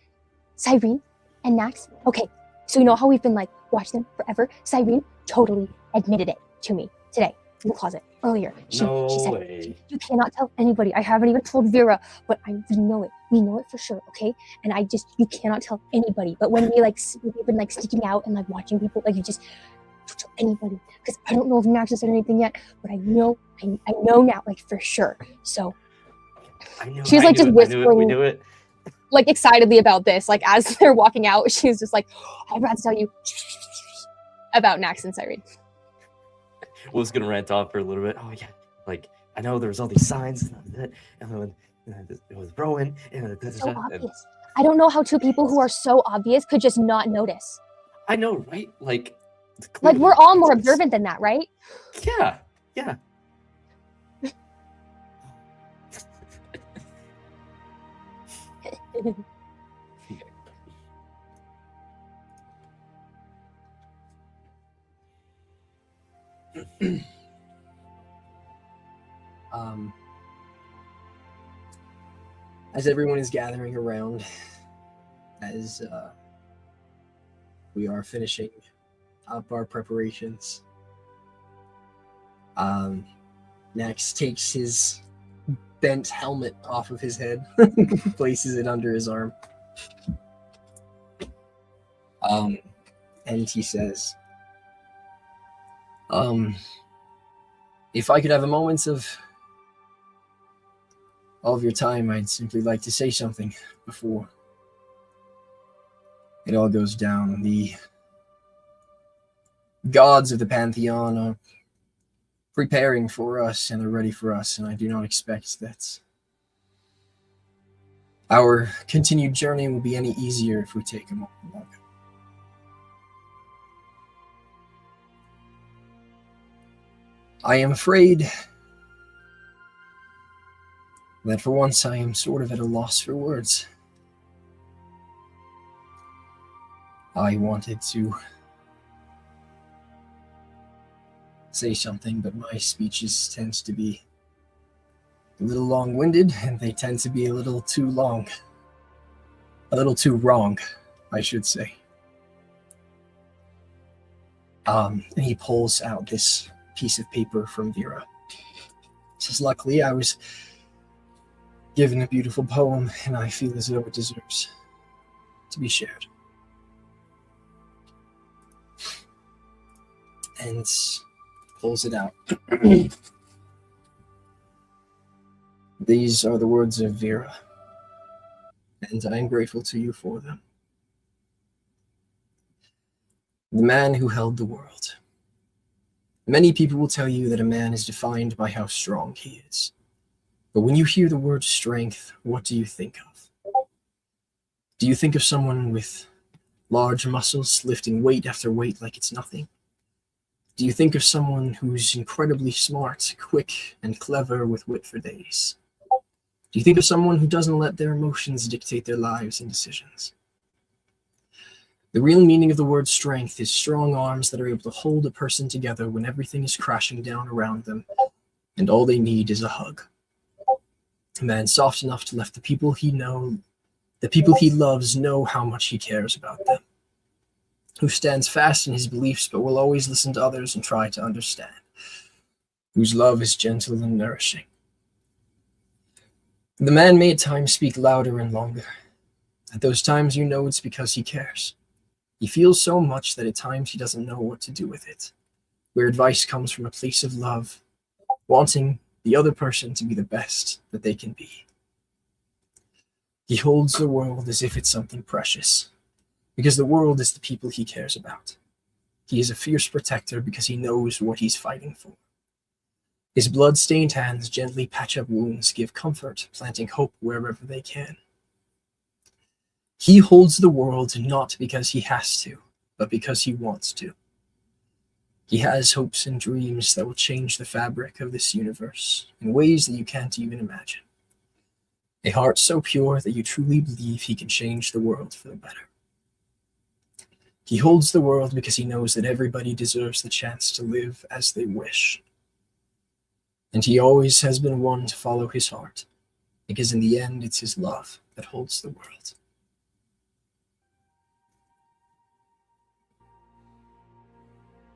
Cyrene and Nax. Okay, so you know how we've been like watching them forever? Cyrene totally admitted it to me today in the closet earlier. She said, way. you cannot tell anybody. I haven't even told Veera, but we know it. We know it for sure, okay? And you cannot tell anybody. But when we've been like sneaking out and like watching people, like you just don't tell anybody, because I don't know if Max has said anything yet, but I know now, like, for sure. So she's like just whispering, we knew it. like, excitedly about this. Like, as they're walking out, she's just like, I forgot to tell you about Nax and Cyrene. Will's gonna rant off for a little bit. Oh yeah, like I know there was all these signs and then it was Rowan and So obvious. I don't know how two people who are so obvious could just not notice. I know, right? Like we're all more observant than that, right? Yeah, yeah. As everyone is gathering around, as we are finishing up our preparations, Nax takes his bent helmet off of his head, places it under his arm, and he says, if I could have a moment of your time, I'd simply like to say something before it all goes down. The gods of the Pantheon are preparing for us and are ready for us, and I do not expect that our continued journey will be any easier if we take a moment longer. I am afraid that for once I am sort of at a loss for words. I wanted to say something, but my speeches tend to be a little long-winded, and they tend to be a little too long. A little too wrong, I should say. And he pulls out this piece of paper from Veera. Says, luckily, I was given a beautiful poem, and I feel as though it deserves to be shared. And pulls it out. These are the words of Veera, and I am grateful to you for them. The man who held the world. Many people will tell you that a man is defined by how strong he is. But when you hear the word strength, what do you think of? Do you think of someone with large muscles lifting weight after weight like it's nothing? Do you think of someone who's incredibly smart, quick, and clever with wit for days? Do you think of someone who doesn't let their emotions dictate their lives and decisions? The real meaning of the word strength is strong arms that are able to hold a person together when everything is crashing down around them, and all they need is a hug. A man soft enough to let the people he loves know how much he cares about them. Who stands fast in his beliefs but will always listen to others and try to understand. Whose love is gentle and nourishing. The man may at times speak louder and longer. At those times you know it's because he cares. He feels so much that at times he doesn't know what to do with it. Where advice comes from a place of love, wanting the other person to be the best that they can be. He holds the world as if it's something precious, because the world is the people he cares about. He is a fierce protector because he knows what he's fighting for. His blood-stained hands gently patch up wounds, give comfort, planting hope wherever they can. He holds the world not because he has to, but because he wants to. He has hopes and dreams that will change the fabric of this universe in ways that you can't even imagine. A heart so pure that you truly believe he can change the world for the better. He holds the world because he knows that everybody deserves the chance to live as they wish. And he always has been one to follow his heart, because in the end it's his love that holds the world.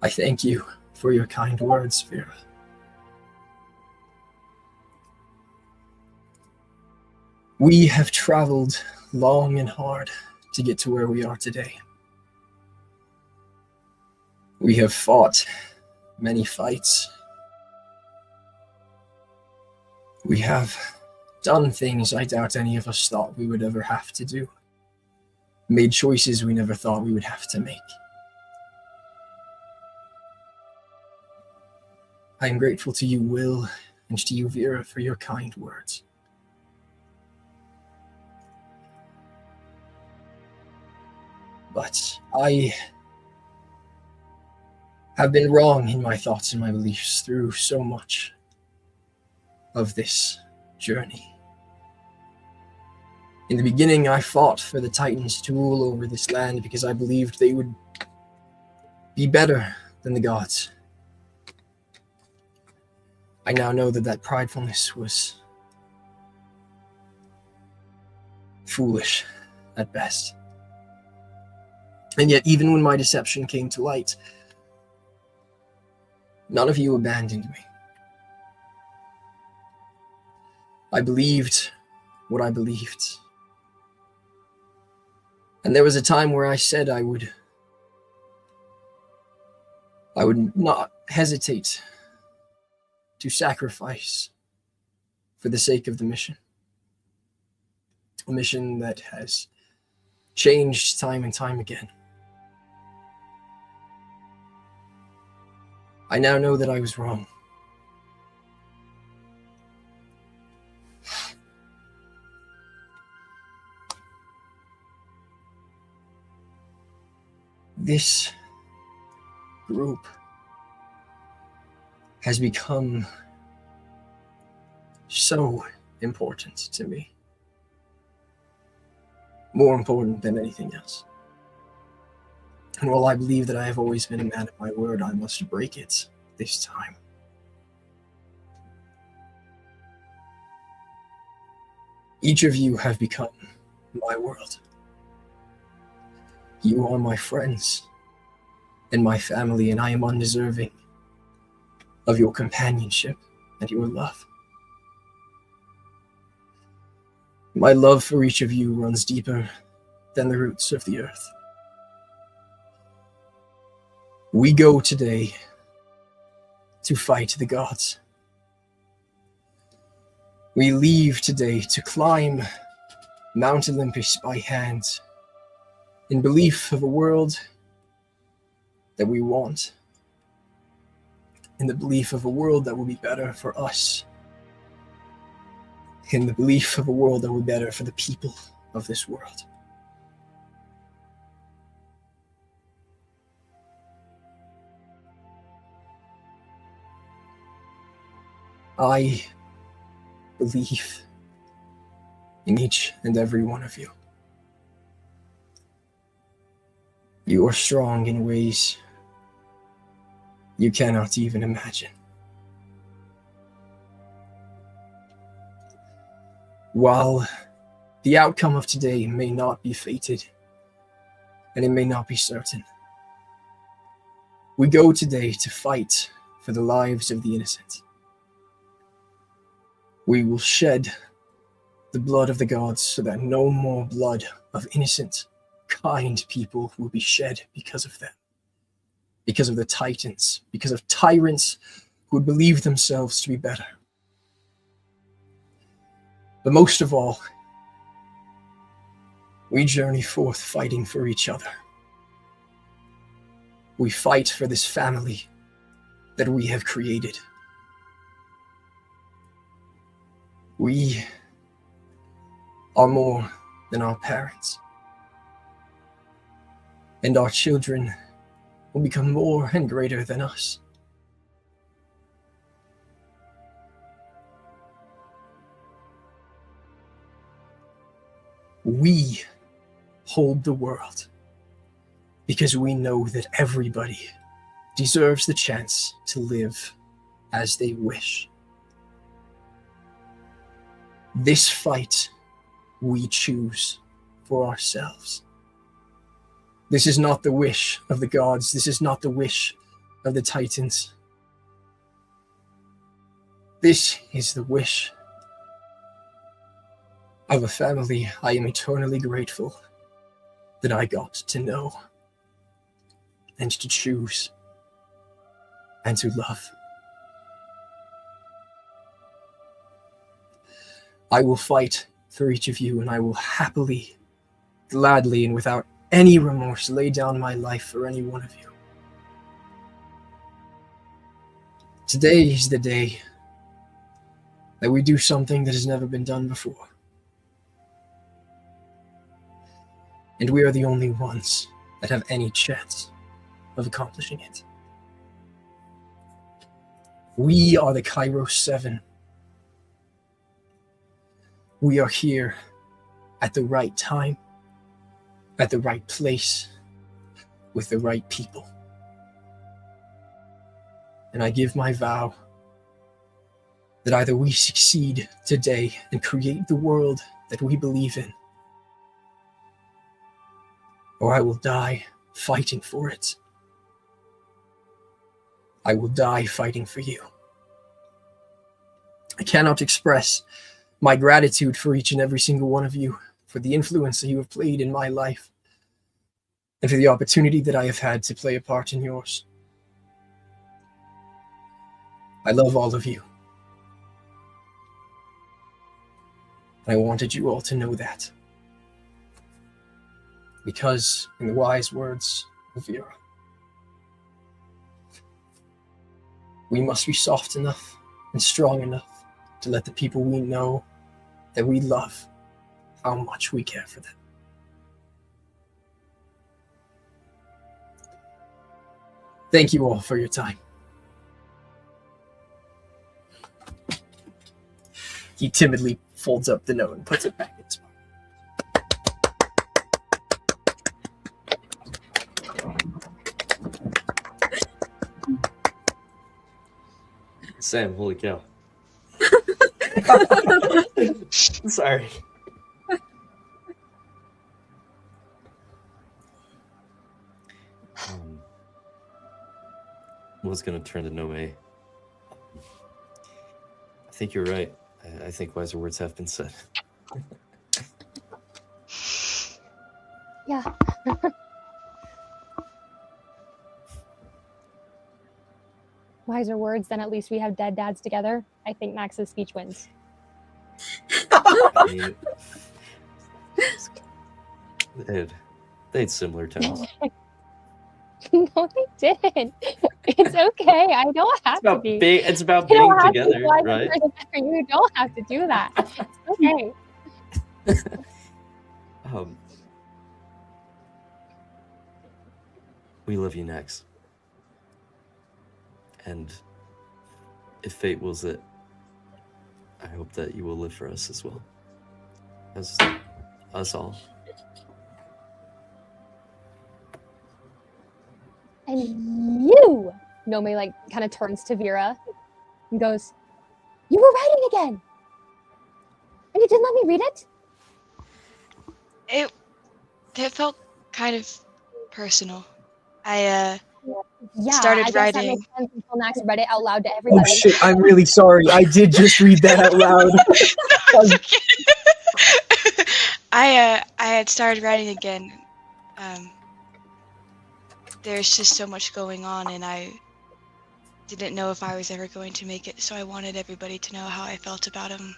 I thank you for your kind words, Veera. We have traveled long and hard to get to where we are today. We have fought many fights. We have done things I doubt any of us thought we would ever have to do. Made choices we never thought we would have to make. I am grateful to you, Will, and to you, Veera, for your kind words. But I have been wrong in my thoughts and my beliefs through so much of this journey. In the beginning, I fought for the Titans to rule over this land because I believed they would be better than the gods. I now know that that pridefulness was foolish at best. And yet, even when my deception came to light, none of you abandoned me. I believed what I believed. And there was a time where I said I would not hesitate to sacrifice for the sake of the mission. A mission that has changed time and time again. I now know that I was wrong. This group has become so important to me. More important than anything else. And while I believe that I have always been a man of my word, I must break it this time. Each of you have become my world. You are my friends and my family, and I am undeserving of your companionship and your love. My love for each of you runs deeper than the roots of the earth. We go today to fight the gods. We leave today to climb Mount Olympus by hand in belief of a world that we want, in the belief of a world that will be better for us, in the belief of a world that will be better for the people of this world. I believe in each and every one of you. You are strong in ways you cannot even imagine. While the outcome of today may not be fated, and it may not be certain, we go today to fight for the lives of the innocent. We will shed the blood of the gods so that no more blood of innocent, kind people will be shed because of them, because of the Titans, because of tyrants who would believe themselves to be better. But most of all, we journey forth fighting for each other. We fight for this family that we have created. We are more than our parents. And our children will become more and greater than us. We hold the world because we know that everybody deserves the chance to live as they wish. This fight we choose for ourselves. This is not the wish of the gods. This is not the wish of the Titans. This is the wish of a family I am eternally grateful that I got to know and to choose. and to love. I will fight for each of you, and I will happily, gladly, and without any remorse lay down my life for any one of you. Today is the day that we do something that has never been done before. And we are the only ones that have any chance of accomplishing it. We are the Kairos 7. We are here at the right time, at the right place, with the right people. And I give my vow that either we succeed today and create the world that we believe in, or I will die fighting for it. I will die fighting for you. I cannot express my gratitude for each and every single one of you, for the influence that you have played in my life, and for the opportunity that I have had to play a part in yours. I love all of you. And I wanted you all to know that. Because, in the wise words of Veera, we must be soft enough and strong enough to let the people we know that we love how much we care for them. Thank you all for your time. He timidly folds up the note and puts it back in his pocket. Sam, holy cow. Sorry. I was going to turn to Nomei. I think you're right. I think wiser words have been said. Yeah. Wiser words, then at least we have dead dads together. I think Max's speech wins. I mean, they had similar tones. No, they didn't. It's okay. I don't have to be. It's about You being don't have to together, be wiser right? words together. You don't have to do that. It's okay. We love you next. And if fate wills it, I hope that you will live for us as well. As us all. And you, Nomei, like, kind of turns to Veera and goes, "You were writing again, and you didn't let me read it." It felt kind of personal. I Yeah, started I guess writing. that makes sense until Max read it out loud to everybody. Oh shit, I'm really sorry. I did just read that out loud. I had started writing again. There's just so much going on, and I didn't know if I was ever going to make it, so I wanted everybody to know how I felt about him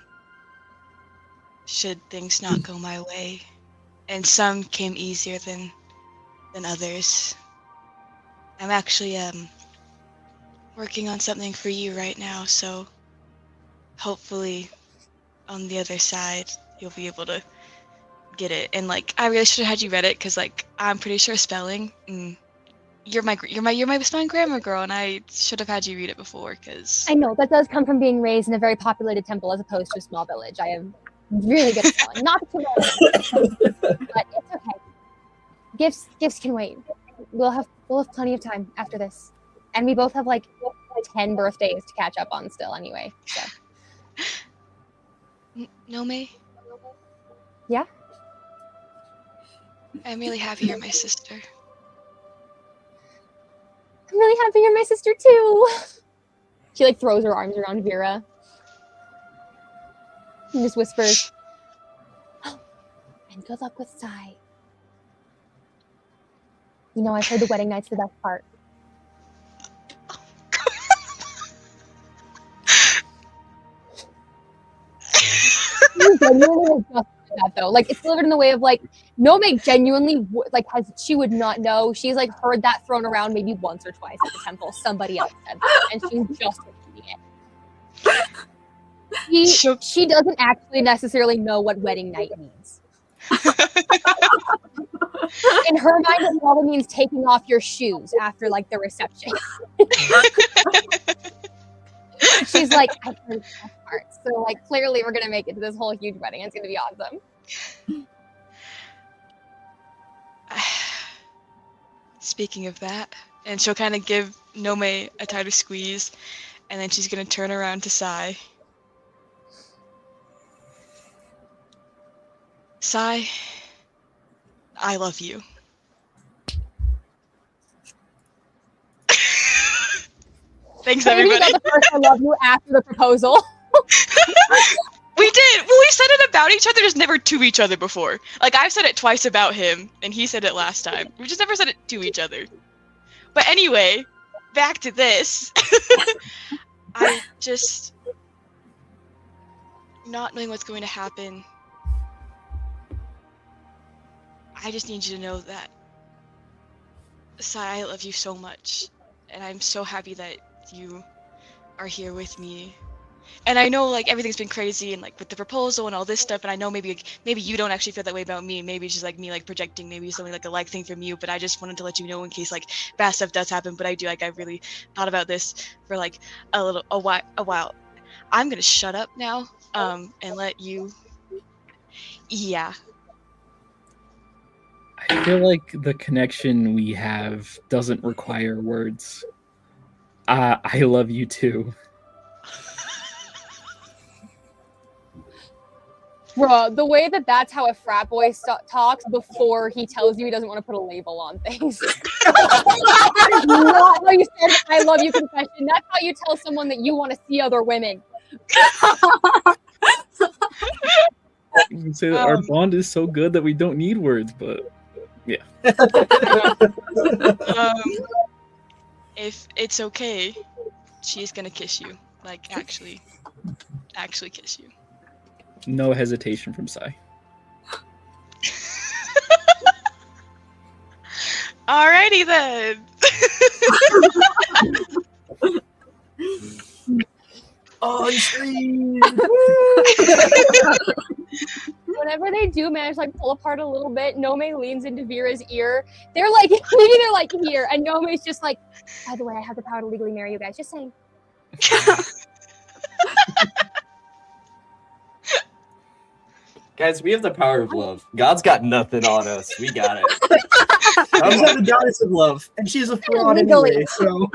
should things not go my way. And some came easier than others. I'm actually working on something for you right now, so hopefully on the other side you'll be able to get it. And like, I really should have had you read it, because like, I'm pretty sure spelling. You're my spelling grammar girl, and I should have had you read it before, because I know that does come from being raised in a very populated temple as opposed to a small village. I am really good at spelling. Not too well, but it's okay. Gifts can wait. We'll have plenty of time after this, and we both have like 10 birthdays to catch up on still anyway. So. Nomei? Yeah? I'm really happy you're my sister. I'm really happy you're my sister too. She like throws her arms around Veera and just whispers, "Oh, and good luck with Sai. You know, I've heard the wedding night's the best part." genuinely just that though. Like it's delivered in the way of like Nomei genuinely she would not know. She's like heard that thrown around maybe once or twice at the temple. Somebody else said that, and she's just repeating it. She doesn't actually necessarily know what wedding night means. In her mind, it probably means taking off your shoes after like the reception. She's like, I heard that part. So like clearly we're gonna make it to this whole huge wedding. It's gonna be awesome. Speaking of that, and she'll kind of give Nomei a tighter squeeze, and then she's gonna turn around to Sai. Sai, I love you. Thanks, everybody. You got the first I love you after the proposal. We did. Well, we said it about each other, just never to each other before. Like, I've said it twice about him, and he said it last time. We just never said it to each other. But anyway, back to this. I just... not knowing what's going to happen. I just need you to know that... Sai, I love you so much. And I'm so happy that you are here with me. And I know, like, everything's been crazy, and, like, with the proposal and all this stuff, and I know maybe you don't actually feel that way about me. Maybe it's just, like, me, like, projecting maybe something, like, a like thing from you, but I just wanted to let you know in case, like, bad stuff does happen. But I've really thought about this for, like, a while. I'm gonna shut up now, and let you... Yeah. I feel like the connection we have doesn't require words. I love you too. Bro, the way that's how a frat boy talks before he tells you he doesn't want to put a label on things. That is not how you start an I love you confession. That's how you tell someone that you want to see other women. You can say that our bond is so good that we don't need words, but yeah. If it's okay, she's gonna kiss you. Like, actually kiss you. No hesitation from Sai. Alrighty then. On screen. Whenever they do manage to like pull apart a little bit, Nomei leans into Veera's ear. They're like, maybe they're like here, and Nomei's just like, by the way, I have the power to legally marry you guys. Just saying. Guys, we have the power of love. God's got nothing on us. We got it. I was the goddess of love, and she's a fraud Legally. anyway, so...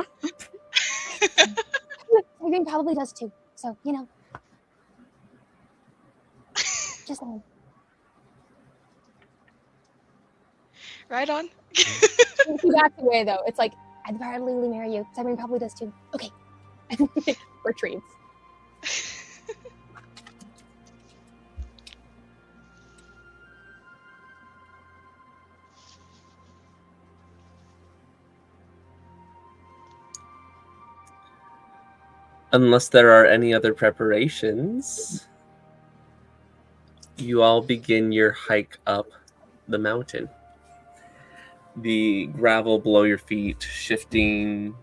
Cyprion probably does too, so, you know. Just saying. Right on. He backs away, though. It's like, I have the power to legally marry you. Cyprion probably does too. Okay. Retreats. Unless there are any other preparations, you all begin your hike up the mountain. The gravel below your feet shifting,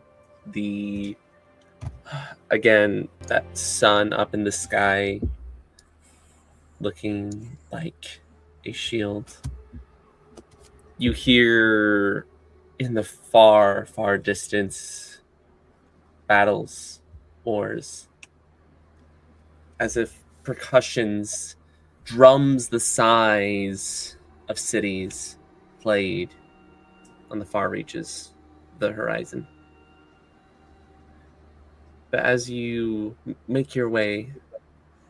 again, that sun up in the sky looking like a shield. You hear in the far, far distance battles, wars, as if percussions, drums the size of cities played on the far reaches of the horizon. But as you make your way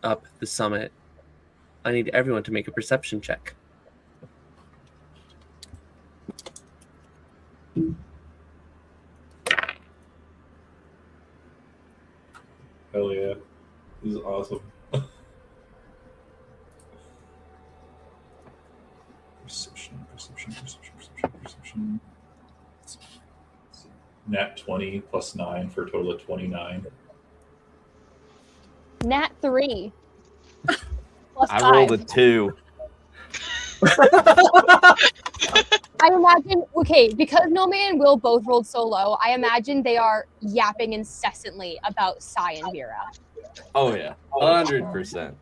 up the summit, I need everyone to make a perception check. Hell yeah. This is awesome. Perception. Nat 20 plus 9 for a total of 29. Nat 3. Plus I rolled a 5. 2. I imagine, okay, because Nomei and Will both rolled so low, I imagine they are yapping incessantly about Sai and Veera. Oh yeah, 100%.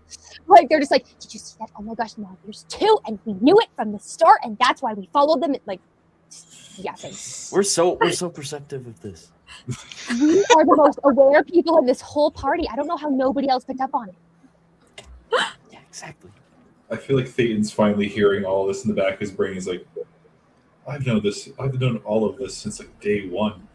Like, they're just like, did you see that? Oh my gosh, no, there's 2, and we knew it from the start, and that's why we followed them. Like, yapping. We're so perceptive of this. We are the most aware people in this whole party. I don't know how nobody else picked up on it. Yeah, exactly. I feel like Thayton's finally hearing all this in the back of his brain. He's like, I've known this. I've known all of this since like day one.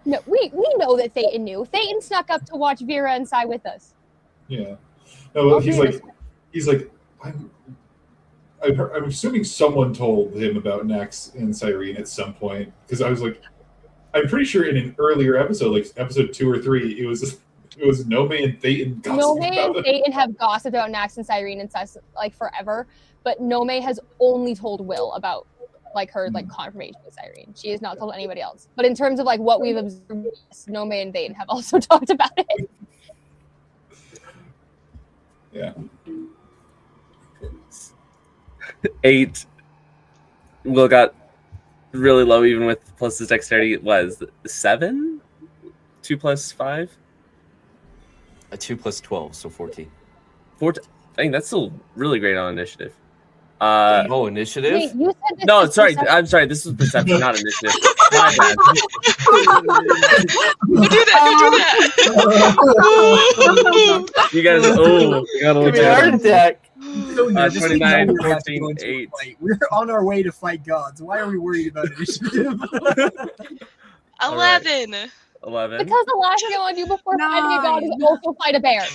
No, we know that Thayton knew. Thayton snuck up to watch Veera and Sai with us. Yeah. No, but he's like, I'm assuming someone told him about Nax and Cyrene at some point, because I was like, I'm pretty sure in an earlier episode, like episode 2 or 3, it was Nomei and Thayton gossiping Nomei about and it. Thayton have gossiped about Nax and Cyrene and Sus like forever, but Nomei has only told Will about like her like confirmation with Cyrene. She has not told anybody else. But in terms of like what we've observed, Nomei and Thayton have also talked about it. Yeah. 8. Will got really low even with plus his dexterity. Was 7? 2 plus 5? A 2 plus 12, so 14. 14. I think that's still really great on initiative. Initiative? Wait, you said this No, was sorry. perception? I'm sorry. This was perception, not initiative. My bad. Who do that? You guys, you gotta look Come at it. deck. So, yeah, this 29, thing has to 14, go into a 8. fight. We're on our way to fight gods. Why are we worried about initiative? 11. 11. Because the last thing I want to do before fighting a god is also fight a bear.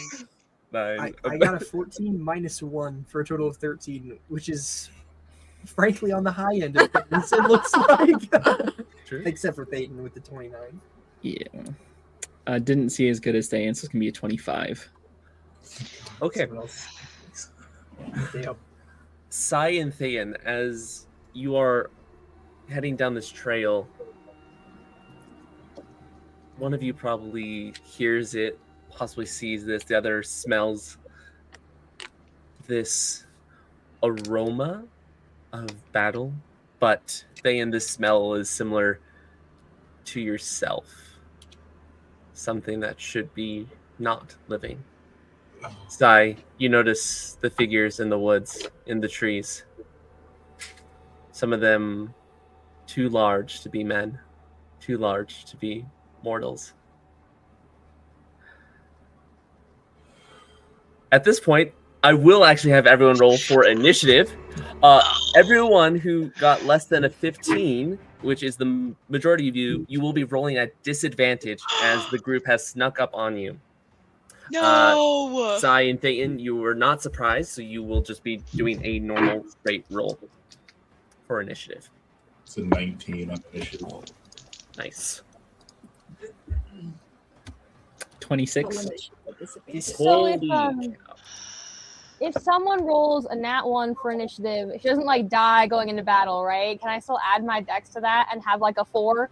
9. I got a 14 minus 1 for a total of 13, which is frankly on the high end of things, it looks like. True. Except for Thayton with the 29. Yeah. Didn't see as good as Thayton, so it's going to be a 25. Okay. Someone else. Damn. Sai and Thayton, as you are heading down this trail, one of you probably hears it, possibly sees this, the other smells this aroma of battle, but Thayton, this smell is similar to yourself. Something that should be not living. Sai, you notice the figures in the woods, in the trees. Some of them too large to be men, too large to be mortals. At this point, I will actually have everyone roll for initiative. Everyone who got less than a 15, which is the majority of you, you will be rolling at disadvantage as the group has snuck up on you. No. Sai and Thayton, you were not surprised, so you will just be doing a normal straight roll for initiative. It's a 19 on initiative. Nice. 26. So Holy if someone rolls a nat 1 for initiative, she doesn't like die going into battle, right? Can I still add my dex to that and have like a 4?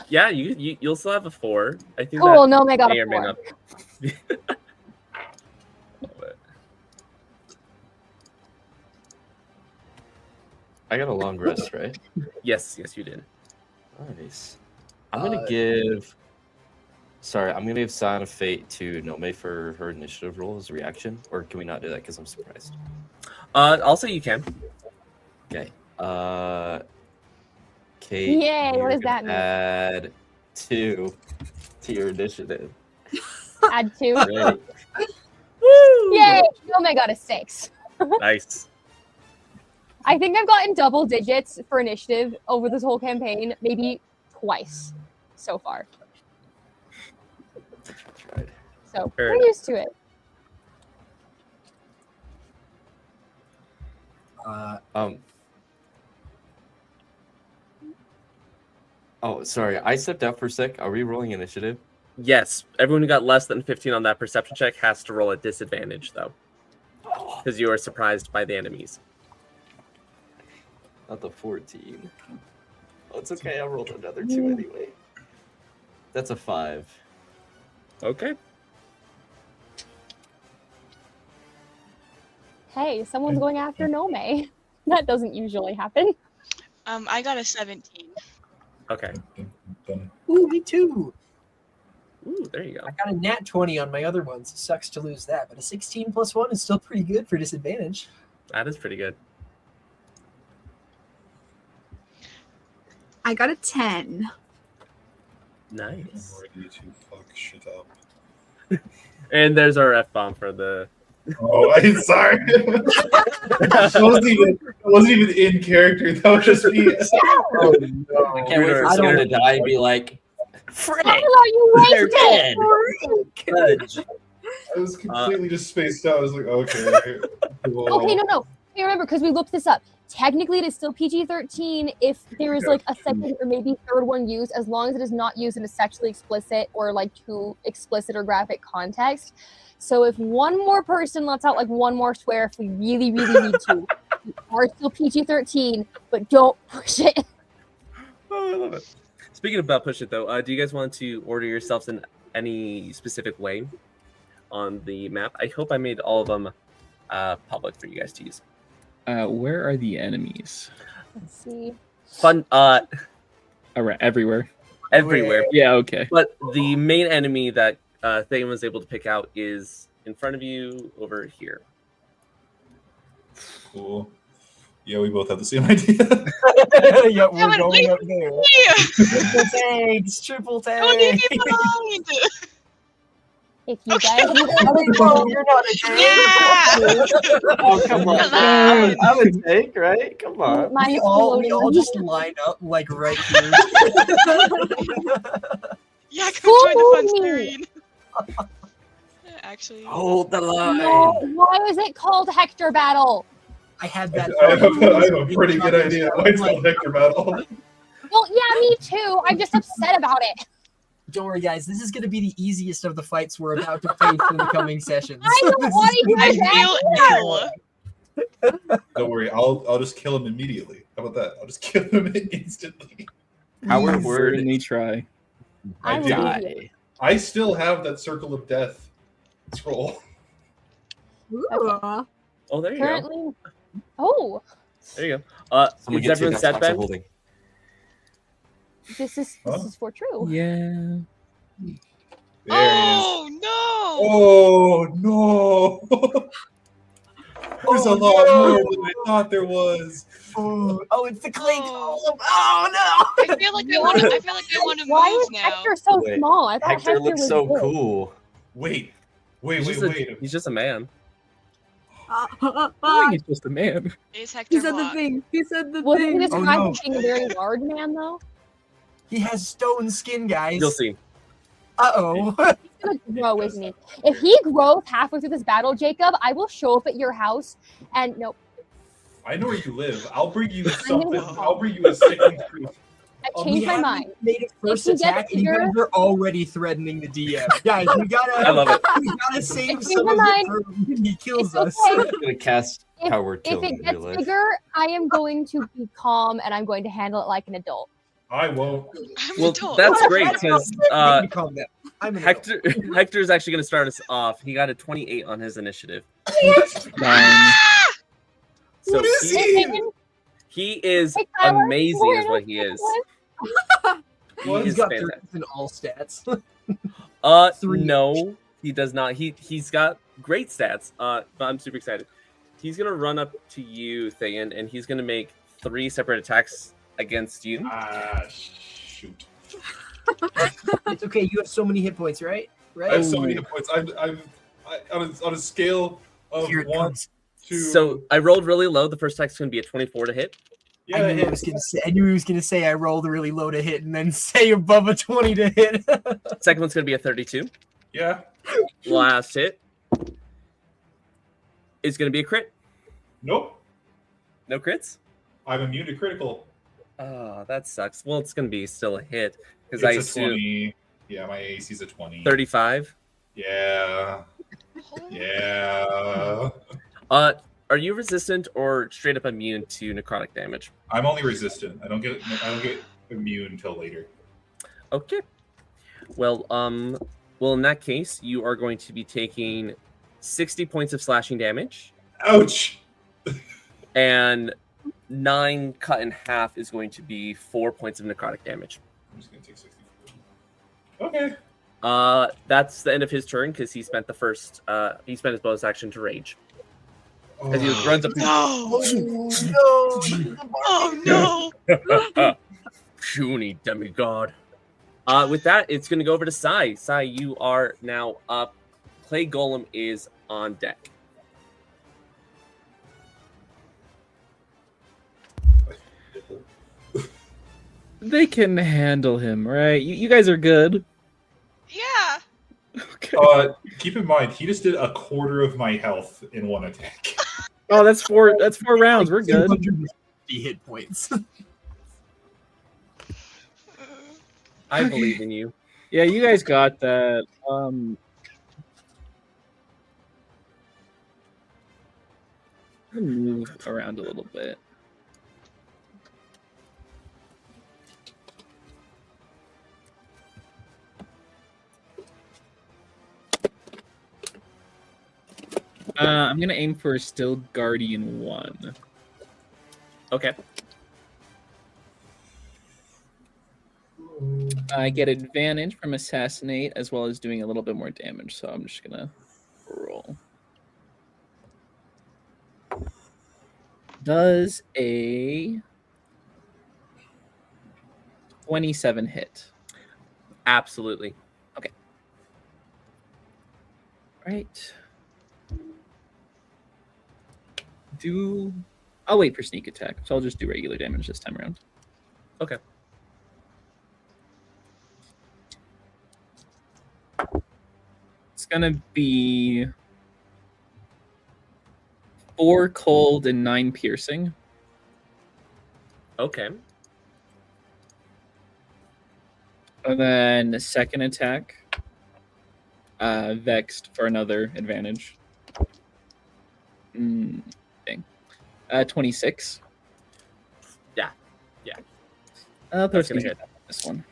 Yeah, you'll still have a 4. I think Cool, that Nomei got may a or may 4. not. I got a long rest, right? Yes, you did. Nice. I'm gonna give. Sorry, I'm gonna give Sign of Fate to Nomei for her initiative roll as a reaction, or can we not do that because I'm surprised? I'll say you can. Okay. Kate. Yay, what you're does that gonna mean? Add 2 to your initiative. Add 2. Ready? Yay! Nomei got a 6. Nice. I think I've gotten double digits for initiative over this whole campaign, maybe twice so far. That's right. So Fair we're enough. used to it. Oh, sorry. I stepped out for a sec. Are we rolling initiative? Yes, everyone who got less than 15 on that perception check has to roll at disadvantage, though, because you are surprised by the enemies. Not the 14. Oh, it's okay. I rolled another 2 anyway. That's a 5. Okay. Hey, someone's going after Nomei. That doesn't usually happen. I got a 17. Okay. Ooh, me too. Ooh, there you go. I got a nat 20 on my other ones. Sucks to lose that, but a 16 plus 1 is still pretty good for disadvantage. That is pretty good. I got a 10. Nice. I'm ready to fuck shit up. And there's our F-bomb for the... Oh, I'm sorry. It wasn't even in character. That was just me. Oh, no. I can't wait for someone to die and be like, Frick! How are you They're dead! Fudge. I was completely just spaced out. I was like, okay. Cool. Okay, no. Hey, remember, because we looked this up. Technically, it is still PG-13 if there is like a second or maybe third one used, as long as it is not used in a sexually explicit or like too explicit or graphic context. So if one more person lets out like one more swear, if we really, really need to, we are still PG-13, but don't push it. Oh, I love it. Speaking about push it, though, do you guys want to order yourselves in any specific way on the map? I hope I made all of them public for you guys to use. Where are the enemies? Let's see. Fun, Around everywhere. everywhere. Yeah. Okay. But the main enemy that Thayton was able to pick out is in front of you over here. Cool. Yeah, we both have the same idea. Yeah, we're Damn it, going wait. up there. Yeah. Triple tanks, triple tanks. Don't leave me behind. If you Okay. guys No, you're not a tank. Yeah. Oh, come on. Come on. I'm a tank, right? Come on. Mine We is all loading. just line up like right here. Yeah, come join the fun Fool me. screen. Actually, Hold the line. No, why is it called Hector Battle? I had I that. have a pretty good idea. Why it's called Hector Battle. Well, yeah, me too. I'm just upset about it. Don't worry, guys. This is going to be the easiest of the fights we're about to face in the coming sessions. I don't This is want to gonna I be- feel ill. Don't worry, I'll just kill him immediately. How about that? I'll just kill him instantly. Howard Word Certainly try. I will die. leave you. I still have that Circle of Death scroll. Ooh. Oh, there you go. Currently, oh, There you go. Someone Is get two everyone set box of then? holding. this is Huh? for true. Yeah. There it is. Oh no! Oh no! There's a lot more than I thought there was. Oh, it's the clink. Oh. Oh no! I feel like I want to Why move is now. Hector so Wait, small? I thought Hector looks was so big. cool. Wait. He's just a man. I think he's just a man. Is Hector He said the hot? thing. He said the Wasn't he thing. described no. as being a very large man, though? He has stone skin, guys. You'll see. Uh-oh. He's gonna grow, isn't he? If he grows halfway through this battle, Jacob, I will show up at your house and nope. I know where you live. I'll bring you gonna- something. I'll bring you a sickening truth. I've We changed my haven't mind. made a first If he gets attack, and you bigger- guys are already threatening the DM. Guys, we I love gotta, it. we gotta save If some never of mind. it for when he kills It's us. okay. I'm gonna cast If- Howard If Kill in it gets real life. bigger, I am going to be calm and I'm going to handle it like an adult. I won't. I'm Well, adult. that's great because Make me calm down. I'm an adult. Hector's actually going to start us off. He got a 28 on his initiative. Darn. So What is he? he is Hey, Tyler, amazing, we're is in what a he is. What? He He's is got fantastic. 30s in all stats. 3. No, he does not. He's got great stats. But I'm super excited. He's gonna run up to you, Thayton, and he's gonna make 3 separate attacks against you. Shoot. It's okay. You have so many hit points, right? Right. I have so many hit points. On a scale of Here it 1 comes. to. So I rolled really low. The first attack's gonna be a 24 to hit. yeah, I knew he was gonna say. I knew he was gonna say I rolled really low to hit, and then say above a 20 to hit. Second one's gonna be a 32. yeah. Last hit is gonna be a crit. Nope. No crits. I'm immune to critical. Oh, that sucks. Well, it's gonna be still a hit because It's I a assume 20. Yeah, my AC's a 20. 35. Yeah. Yeah. Are you resistant or straight up immune to necrotic damage? I'm only resistant. I don't get immune until later. Okay. Well, Well, in that case, you are going to be taking 60 points of slashing damage, Ouch! and 9 cut in half is going to be 4 points of necrotic damage. I'm just gonna take 64. Okay. That's the end of his turn because he spent he spent his bonus action to rage. As he runs up. No! No. Oh no! Puny demigod. With that, it's going to go over to Sai. Sai, you are now up. Clay Golem is on deck. They can handle him, right? You guys are good. Yeah. Okay. Keep in mind, he just did a quarter of my health in one attack. Oh, that's four rounds. We're good. 250 hit points. I believe in you. Yeah, you guys got that. I'll move around a little bit. I'm gonna aim for still Guardian 1. Okay. I get advantage from assassinate as well as doing a little bit more damage, so I'm just gonna roll. Does a 27 hit? Absolutely. Okay. Right. I'll wait for sneak attack, so I'll just do regular damage this time around. Okay. It's gonna be 4 cold and 9 piercing. Okay. And then the second attack, vexed for another advantage. Dang. 26. Yeah. I'll throw That's gonna sneak hit. attack on this one.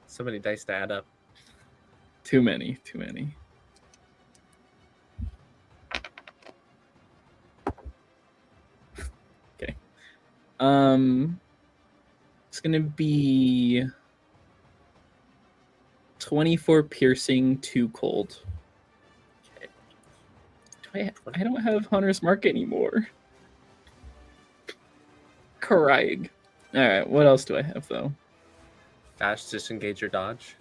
So many dice to add up. Too many. Okay. It's gonna be 24 piercing, 2 cold. Okay. I don't have Hunter's Mark anymore. Crying. Alright, what else do I have though? Dash, disengage, or dodge.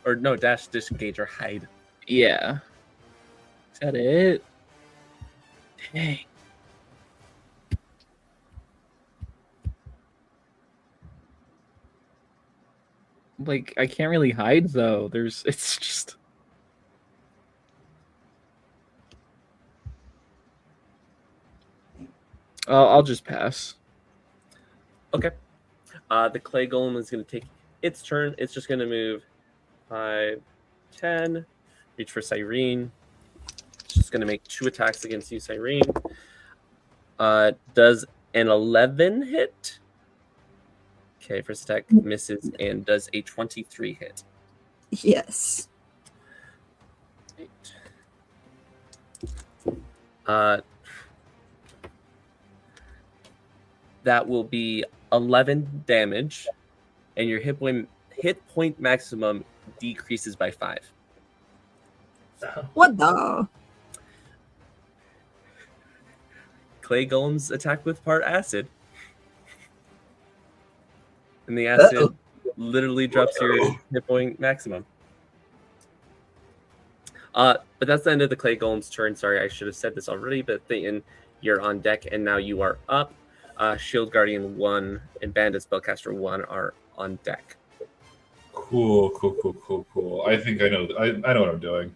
Or no, dash, disengage, or hide. Yeah. Is that it? Dang. Like, I can't really hide though. It's just. I'll just pass. Okay. The clay golem is going to take its turn. It's just going to move 5, 10, reach for Cyrene. It's just going to make 2 attacks against you, Cyrene. Does an 11 hit? Okay, first attack misses and does a 23 hit. Yes. That will be 11 damage, and your hit point maximum decreases by 5. What the? Clay golems attack with part acid, and the acid literally drops your hit point maximum. But that's the end of the clay golem's turn. Sorry, I should have said this already, but Thayton, you're on deck, and now you are up. Shield Guardian 1 and Bandit Spellcaster 1 are on deck. Cool. I think I know what I'm doing.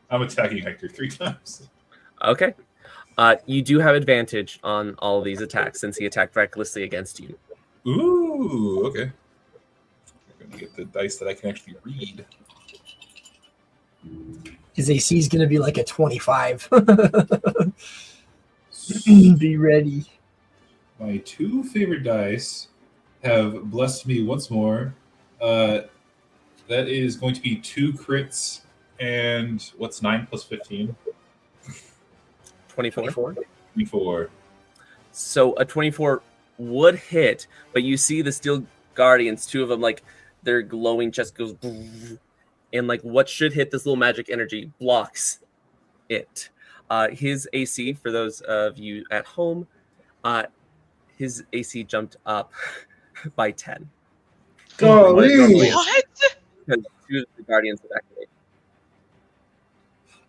I'm attacking Hector 3 times. Okay. You do have advantage on all of these attacks since he attacked recklessly against you. Ooh, okay. I'm gonna get the dice that I can actually read. His AC is going to be like a 25. Be ready. My two favorite dice have blessed me once more. That is going to be 2 crits and what's 9 plus 15? 24. 24. So a 24 would hit, but you see the Steel Guardians, 2 of them, like their glowing chest goes, and like what should hit this little magic energy blocks it. His AC, for those of you at home, his AC jumped up by 10. Golly! What? Because 2 of the Guardians have activated.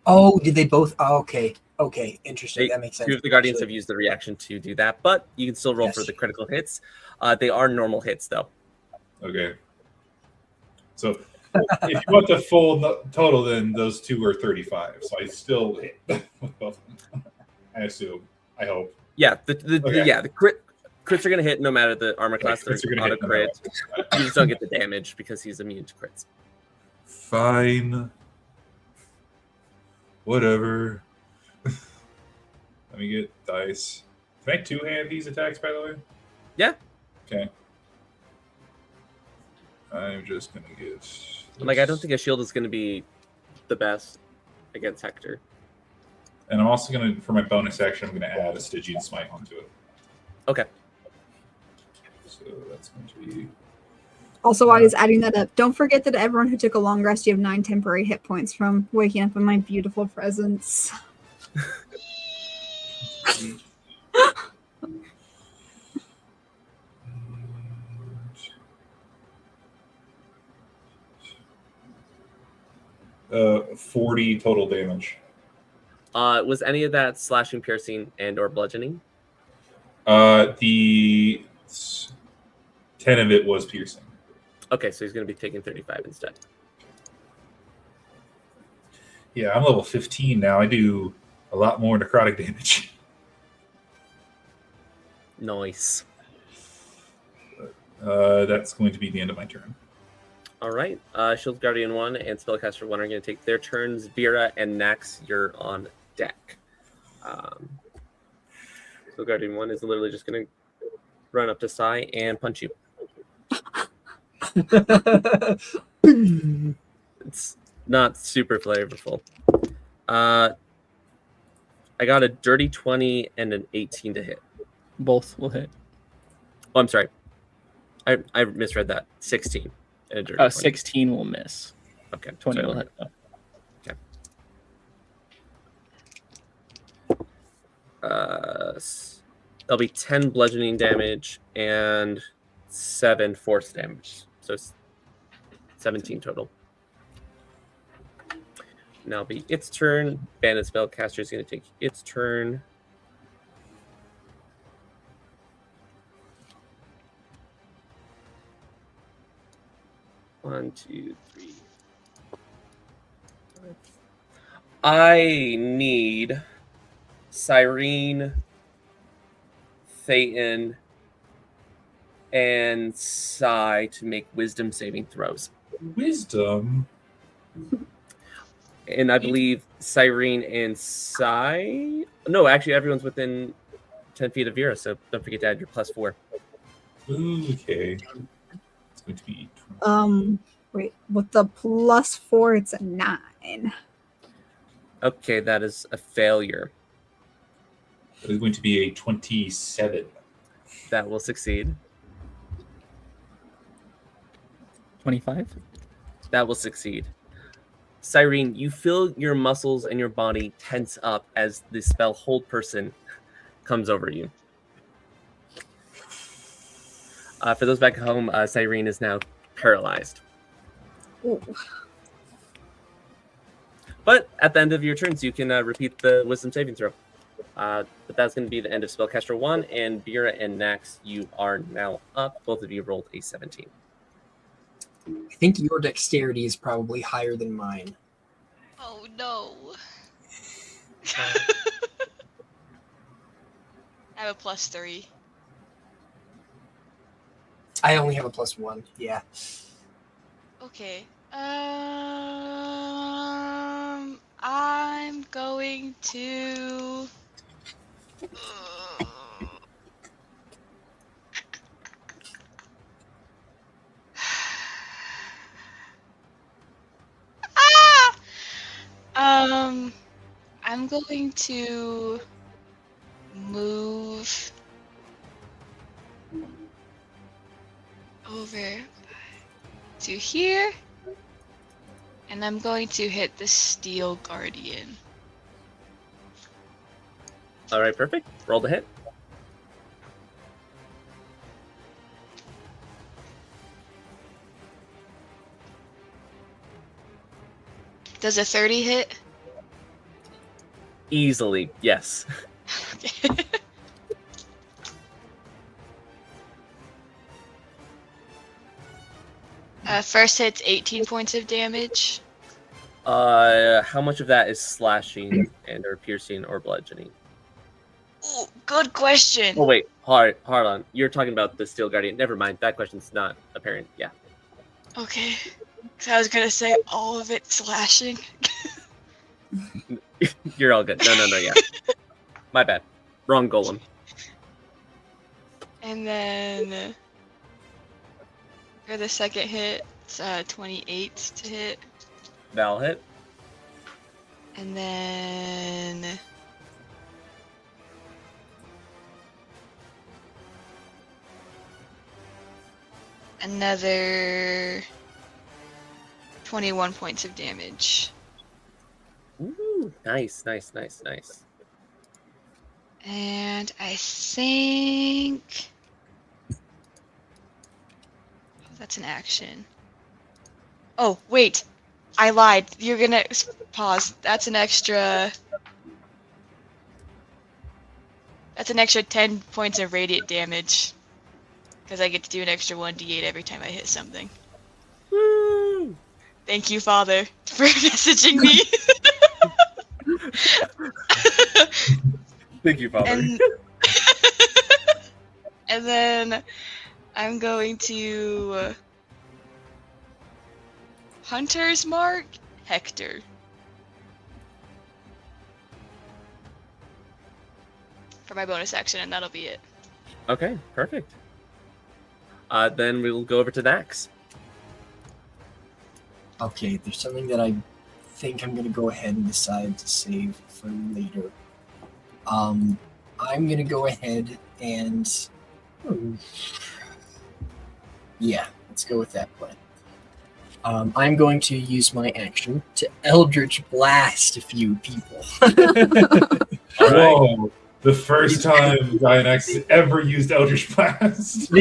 Oh, did they both? Oh, okay. Okay, interesting. That makes sense. 2 of the Guardians have used the reaction to do that, but you can still roll for the critical hits. They are normal hits, though. Okay. So if you want the full total, then those 2 are 35. So I still hit with both of them. I assume. I hope. Yeah, the crits are going to hit no matter the armor class. They're auto crit. You just don't get the damage because he's immune to crits. Fine. Whatever. Let me get dice. Can I 2-hand these attacks, by the way? Yeah. Okay. I'm just going to get... Like, I don't think a shield is going to be the best against Hector. And I'm also going to, for my bonus action, I'm going to add a Stygian Smite onto it. Okay. So that's going to be... Also, while he's adding that up, don't forget that everyone who took a long rest, you have 9 temporary hit points from waking up in my beautiful presence. 40 total damage. Was any of that slashing, piercing, and or bludgeoning? The 10 of it was piercing. Okay, so he's going to be taking 35 instead. Yeah, I'm level 15 now. I do a lot more necrotic damage. Nice. That's going to be the end of my turn. All right. Shield Guardian 1 and Spellcaster 1 are going to take their turns. Veera and Nax, you're on deck. Shield Guardian 1 is literally just going to run up to Sai and punch you. It's not super flavorful. I got a dirty 20 and an 18 to hit. Both will hit. Oh, I'm sorry. I misread that. 16 and a dirty 20. 16 will miss. Okay. 20 sorry. will hit. Okay. That'll be 10 bludgeoning damage and 7 force damage. So it's 17 total. Now it'll be its turn. Bandit Spellcaster is going to take its turn. One, two, three. I need Cyrene, Thayton, and Sai to make wisdom saving throws. Wisdom? And I believe Cyrene and Sai... No, actually, everyone's within 10 feet of Veera, so don't forget to add your +4. Okay. It's going to be... Wait, with the +4, it's a 9. Okay, that is a failure. It is going to be a 27. That will succeed. 25? That will succeed. Cyrene, you feel your muscles and your body tense up as the spell Hold Person comes over you. For those back home, Cyrene is now paralyzed. Ooh. But at the end of your turns, you can repeat the wisdom saving throw. But that's going to be the end of Spellcaster 1, and Veera and Nax, you are now up. Both of you rolled a 17. I think your dexterity is probably higher than mine. Oh no. I have a +3. I only have a +1. Yeah. Okay. I'm going to. I'm going to move over to here, and I'm going to hit the Steel Guardian. All right, perfect. Roll the hit. Does a 30 hit? Easily, yes. Okay. First hit's 18 points of damage. How much of that is slashing and or piercing or bludgeoning? Ooh, good question. Oh wait, hard on. You're talking about the Steel Guardian. Never mind. That question's not apparent. Yeah. Okay. So I was gonna say all of it slashing. You're all good. No, yeah. My bad. Wrong golem. And then for the second hit, it's 28 to hit. That'll hit. And then another 21 points of damage. Ooh, nice. And I think that's an action. Oh, wait. I lied. You're gonna pause. That's an extra 10 points of radiant damage. Because I get to do an extra 1d8 every time I hit something. Woo! Thank you, Father, for messaging me. Thank you, Father. And then I'm going to Hunter's Mark Hector. For my bonus action, and that'll be it. Okay, perfect. Then we'll go over to Nax. Okay, there's something that I think I'm gonna go ahead and decide to save for later. I'm gonna go ahead and yeah, let's go with that plan. I'm going to use my action to Eldritch Blast a few people. All right. Whoa! The first time Dianax ever used Eldritch Blast.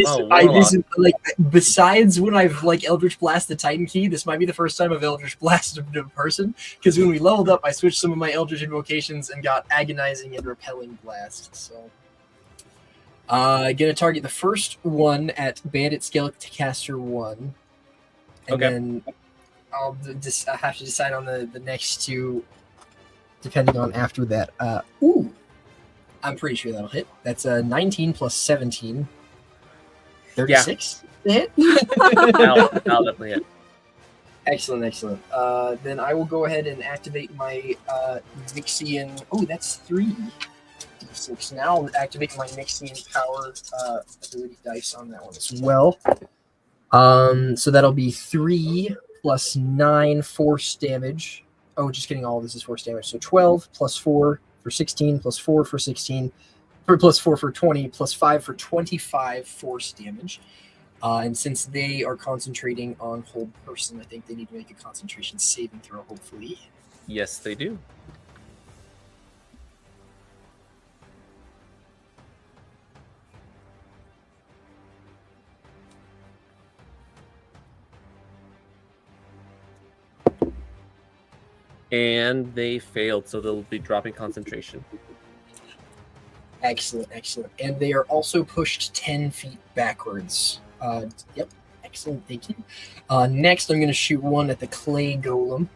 Besides when I've Eldritch Blast the Titan Key, this might be the first time I've Eldritch Blasted a person. Because when we leveled up, I switched some of my Eldritch invocations and got Agonizing and Repelling Blast. So, gonna target the first one at Bandit Skelecaster 1, and then I'll have to decide on the next two, depending on after that. Ooh. I'm pretty sure that'll hit. That's a 19 plus 17. 36 to hit? I'll definitely hit. Excellent. Then I will go ahead and activate my Nixian. Oh, that's 3d6. Now I'll activate my Nixian power ability dice on that one as well. So that'll be 3 plus 9 force damage. Oh, just kidding. All of this is force damage. So 12 plus 4 for 16, plus 4 for 16, plus 4 for 20, plus 5 for 25 force damage. And since they are concentrating on hold person, I think they need to make a concentration saving throw, hopefully. Yes, they do. And they failed, so they'll be dropping concentration. Excellent. And they are also pushed 10 feet backwards. Yep. Excellent, thank you. Next, I'm going to shoot one at the clay golem.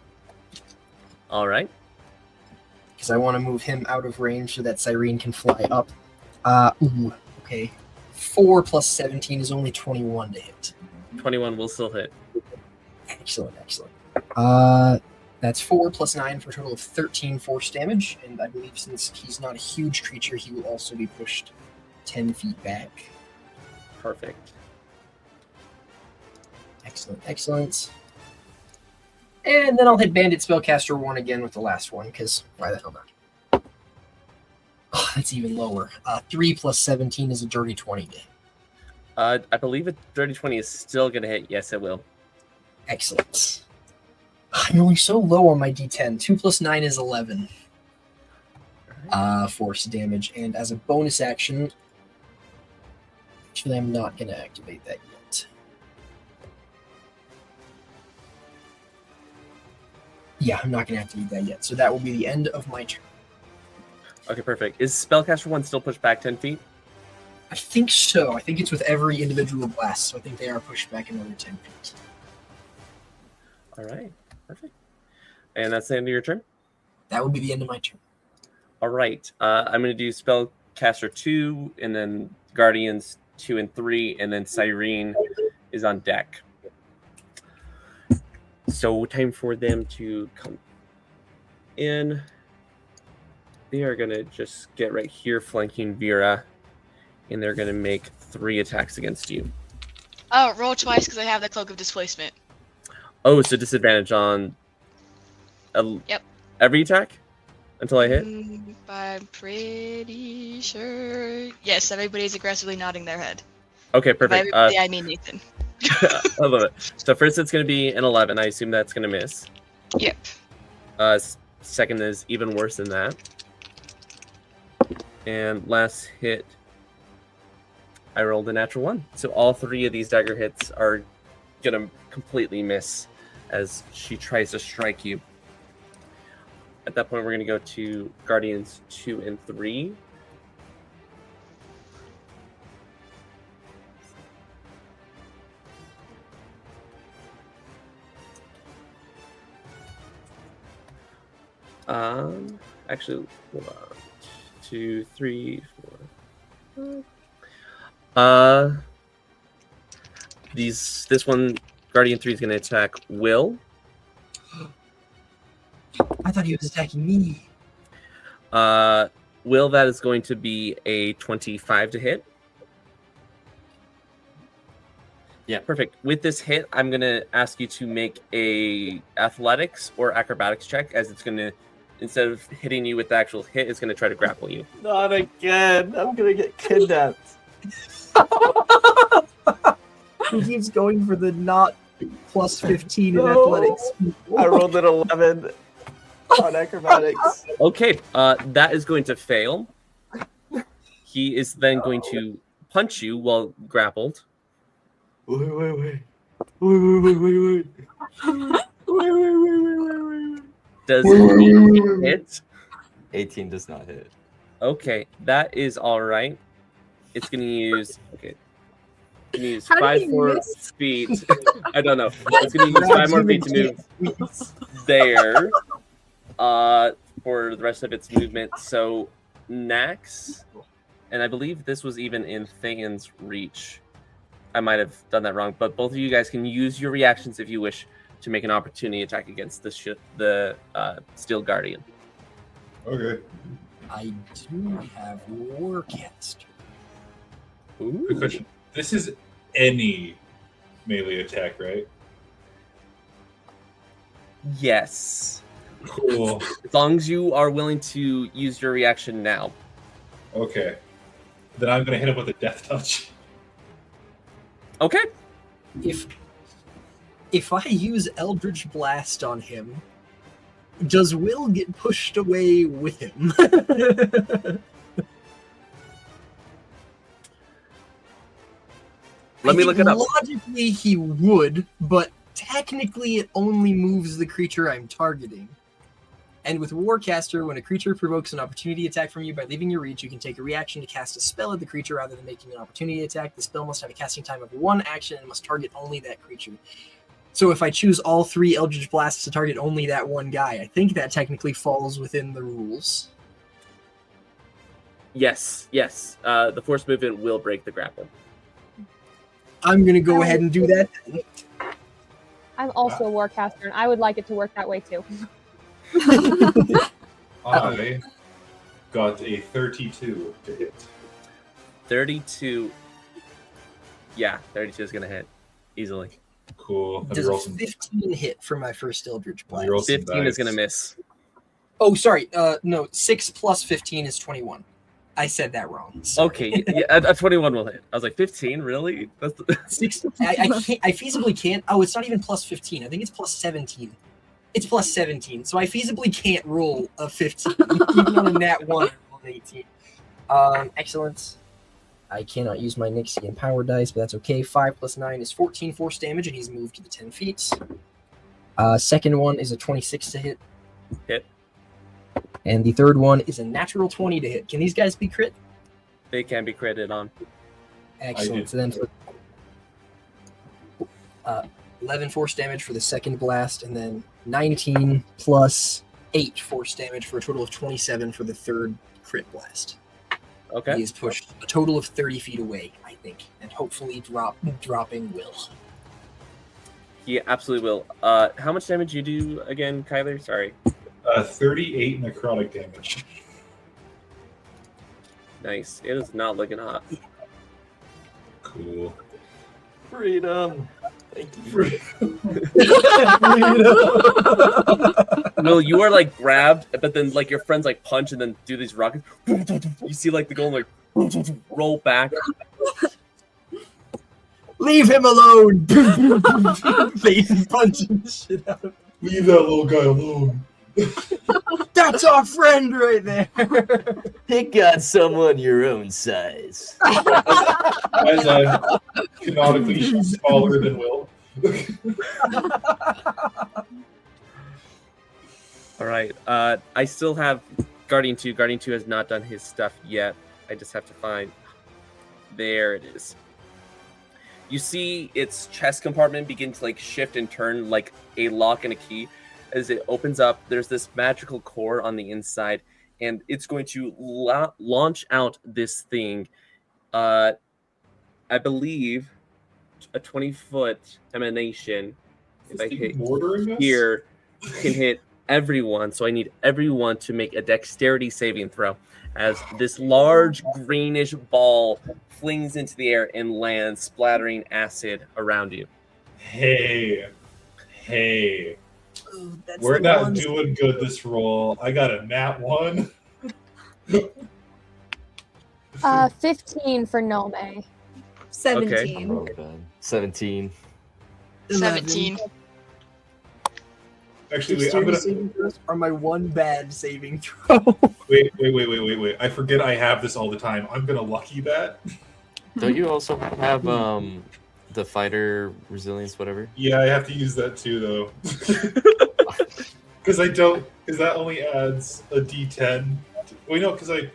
All right. Because I want to move him out of range so that Cyrene can fly up. Ooh, okay. 4 plus 17 is only 21 to hit. 21 will still hit. Excellent, excellent. That's 4 plus 9 for a total of 13 force damage, and I believe since he's not a huge creature, he will also be pushed 10 feet back. Perfect. Excellent, excellent. And then I'll hit Bandit Spellcaster 1 again with the last one, because why the hell not? Oh, that's even lower. 3 plus 17 is a dirty 20 to hit. I believe a dirty 20 is still going to hit. Yes, it will. Excellent. I'm only so low on my D10. 2 plus 9 is 11. Force damage. And as a bonus action, actually, I'm not going to activate that yet. Yeah, I'm not going to activate that yet. So that will be the end of my turn. Okay, perfect. Is Spellcaster 1 still pushed back 10 feet? I think so. I think it's with every individual blast, so I think they are pushed back another 10 feet. All right, perfect. And that's the end of your turn? That would be the end of my turn. All right. I'm going to do Spellcaster 2, and then Guardians 2 and 3, and then Cyrene is on deck. So time for them to come in. They are going to just get right here flanking Veera, and they're going to make 3 attacks against you. Oh, roll twice because I have the Cloak of Displacement. Oh, so disadvantage on Yep. every attack until I hit? I'm pretty sure. Yes, everybody's aggressively nodding their head. Okay, By perfect. everybody, I mean Nathan. I love it. So first it's going to be an 11. I assume that's going to miss. Yep. Second is even worse than that. And last hit, I rolled a natural 1. So all 3 of these dagger hits are going to completely miss as she tries to strike you. At that point, we're going to go to Guardians 2 and 3. Actually, hold on. 2, 3, 4, 5. This one, Guardian 3 is going to attack Will. I thought he was attacking me. Will, that is going to be a 25 to hit. Yeah. Perfect. With this hit, I'm going to ask you to make a athletics or acrobatics check, as it's going to, instead of hitting you with the actual hit, it's going to try to grapple you. Not again. I'm gonna get kidnapped. He keeps going for the not plus 15 in No. athletics. I rolled an 11 on acrobatics. Okay, that is going to fail. He is then going to punch you while grappled. Wait. Does he hit? 18 does not hit. Okay, that is all right. It's going to use... Okay. It's going to use How did 5 he more miss? feet. I don't know. It's going to use 5 more feet to move there for the rest of its movement. So Nax, and I believe this was even in Thayton's reach. I might have done that wrong, but both of you guys can use your reactions if you wish to make an opportunity attack against the Steel Guardian. Okay. I do have Warcaster. Good question. This is any melee attack, right? Yes. Cool. As long as you are willing to use your reaction now. Okay. Then I'm gonna hit him with a death touch. Okay. If I use Eldritch Blast on him, does Will get pushed away with him? Let me look it up. Logically, he would, but technically, it only moves the creature I'm targeting. And with Warcaster, when a creature provokes an opportunity attack from you by leaving your reach, you can take a reaction to cast a spell at the creature rather than making an opportunity attack. The spell must have a casting time of 1 action and must target only that creature. So if I choose all 3 Eldritch Blasts to target only that one guy, I think that technically falls within the rules. Yes, yes. The force movement will break the grapple. I'm gonna go ahead and do that. I'm also a warcaster, and I would like it to work that way too. I got a 32 to hit. 32. Yeah, 32 is gonna hit easily. Cool. Let me Does roll a some. 15 hit for my first Eldritch Let me Blast? roll some 15 is gonna dice. miss. Oh, sorry. No, 6 plus 15 is 21. I said that wrong. Sorry. Okay, yeah, a 21 will hit. I was like, 15, really? That's the... 6. I can't. I feasibly can't. Oh, it's not even plus 15. I think it's plus 17. It's plus 17. So I feasibly can't roll a 15, even on a nat 1 or an 18. Excellent. I cannot use my Nixian power dice, but that's okay. 5 plus 9 is 14 force damage, and he's moved to the 10 feet. Second one is a 26 to hit. Hit. And the third one is a natural 20 to hit. Can these guys be crit? They can be credited on. Excellent. So then for 11 force damage for the second blast, and then 19 plus 8 force damage for a total of 27 for the third crit blast. Okay. He is pushed a total of 30 feet away, I think, and hopefully dropping will. He absolutely will. How much damage you do again, Kyler? Sorry. 38 necrotic damage. Nice. It is not looking hot. Cool. Freedom. Thank you. Will, you are like grabbed, but then like your friends like punch and then do these rockets. You see like the golem like roll back. Leave him alone! Face punching the shit out of him. Leave that little guy alone. That's our friend right there! Pick on someone your own size. As I'm canonically smaller than Will. All right. I still have Guardian 2. Guardian 2 has not done his stuff yet. I just have to find. There it is. You see its chest compartment begin to like shift and turn like a lock and a key. As it opens up, there's this magical core on the inside, and it's going to launch out this thing. I believe a 20-foot emanation. If I hit Bordering us? here, can hit everyone. So I need everyone to make a dexterity saving throw as this large greenish ball flings into the air and lands, splattering acid around you. Hey. Ooh, that's We're the not ones- doing good this roll. I got a nat 1. 15 for Nomei. 17. Really bad. 17. 17. Actually, wait, I'm Dexterity gonna saving throws are my one bad saving throw. wait. I forget I have this all the time. I'm gonna lucky that. Don't you also have the fighter resilience, whatever? Yeah, I have to use that too, though. Because that only adds a D10. Wait, no, because I'm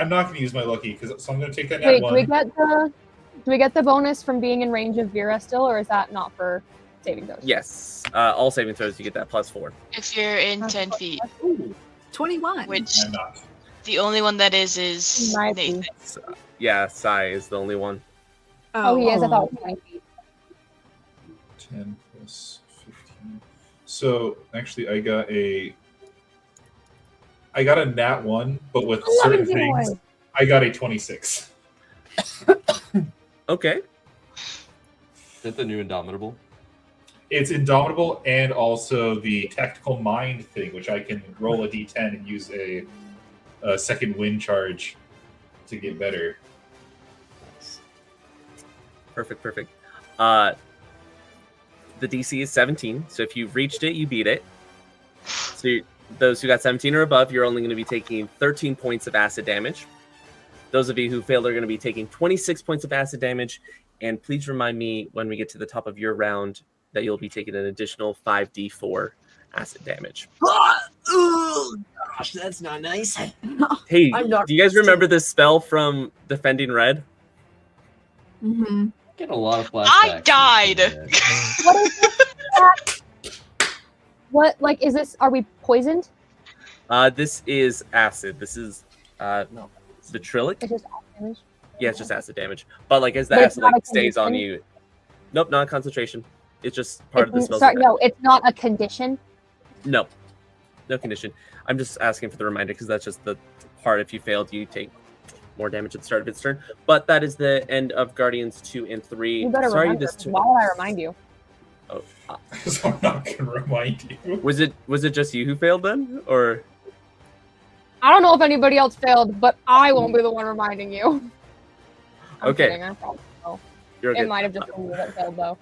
not going to use my lucky, so I'm going to take that nat Wait, 1. do we get the bonus from being in range of Veera still, or is that not for saving throws? Yes. All saving throws, you get that +4. If you're in 10 feet, 21. which I'm not. the only one that is Might be. Nathan. Yeah, Sai is the only one. Oh, he is. I thought it was 20 feet. 10 plus 15. So, actually, I got a nat 1, but with certain things, I got a 26. Okay. Is that the new Indomitable? It's Indomitable and also the Tactical Mind thing, which I can roll a d10 and use a second wind charge to get better. Perfect. The DC is 17, so if you've reached it, you beat it. So those who got 17 or above, you're only going to be taking 13 points of acid damage. Those of you who failed are going to be taking 26 points of acid damage. And please remind me when we get to the top of your round that you'll be taking an additional 5d4 acid damage. Ooh, gosh, that's not nice. Hey, I'm not do you guys remember this spell from Defending Red? Mm-hmm. Get a lot of flashbacks. I died. What is this? What, like, is this, are we poisoned? This is acid. This is The Trillic? It's just acid damage. Yeah, it's just acid damage. But like as the But it's acid not like a stays on condition? you. Nope, not a concentration. It's just part of the spell's Sorry, effect. no, it's not a condition. No condition. I'm just asking for the reminder because that's just the part. If you failed, you take more damage at the start of its turn. But that is the end of Guardians 2 and 3. You better Sorry, remember. this turn. Why would I remind you? Oh, So I'm not gonna remind you. was it just you who failed then, or? I don't know if anybody else failed, but I won't be the one reminding you. I'm Okay. kidding, I probably will. You're It good. might have just been you that failed, though.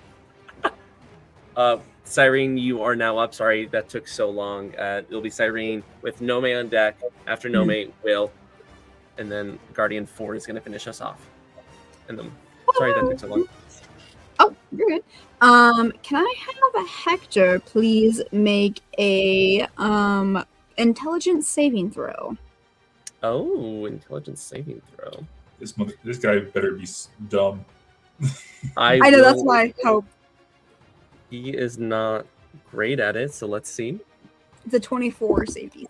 Cyrene, you are now up. Sorry that took so long. It'll be Cyrene with Nomei on deck. After Nomei, Will, and then Guardian 4 is going to finish us off. And then, sorry that took so long. Oh, you're good. Can I have a Hector please make a intelligence saving throw? Oh, intelligence saving throw. This guy better be dumb. I know that's will- my hope. He is not great at it, so let's see. It's a 24 safety.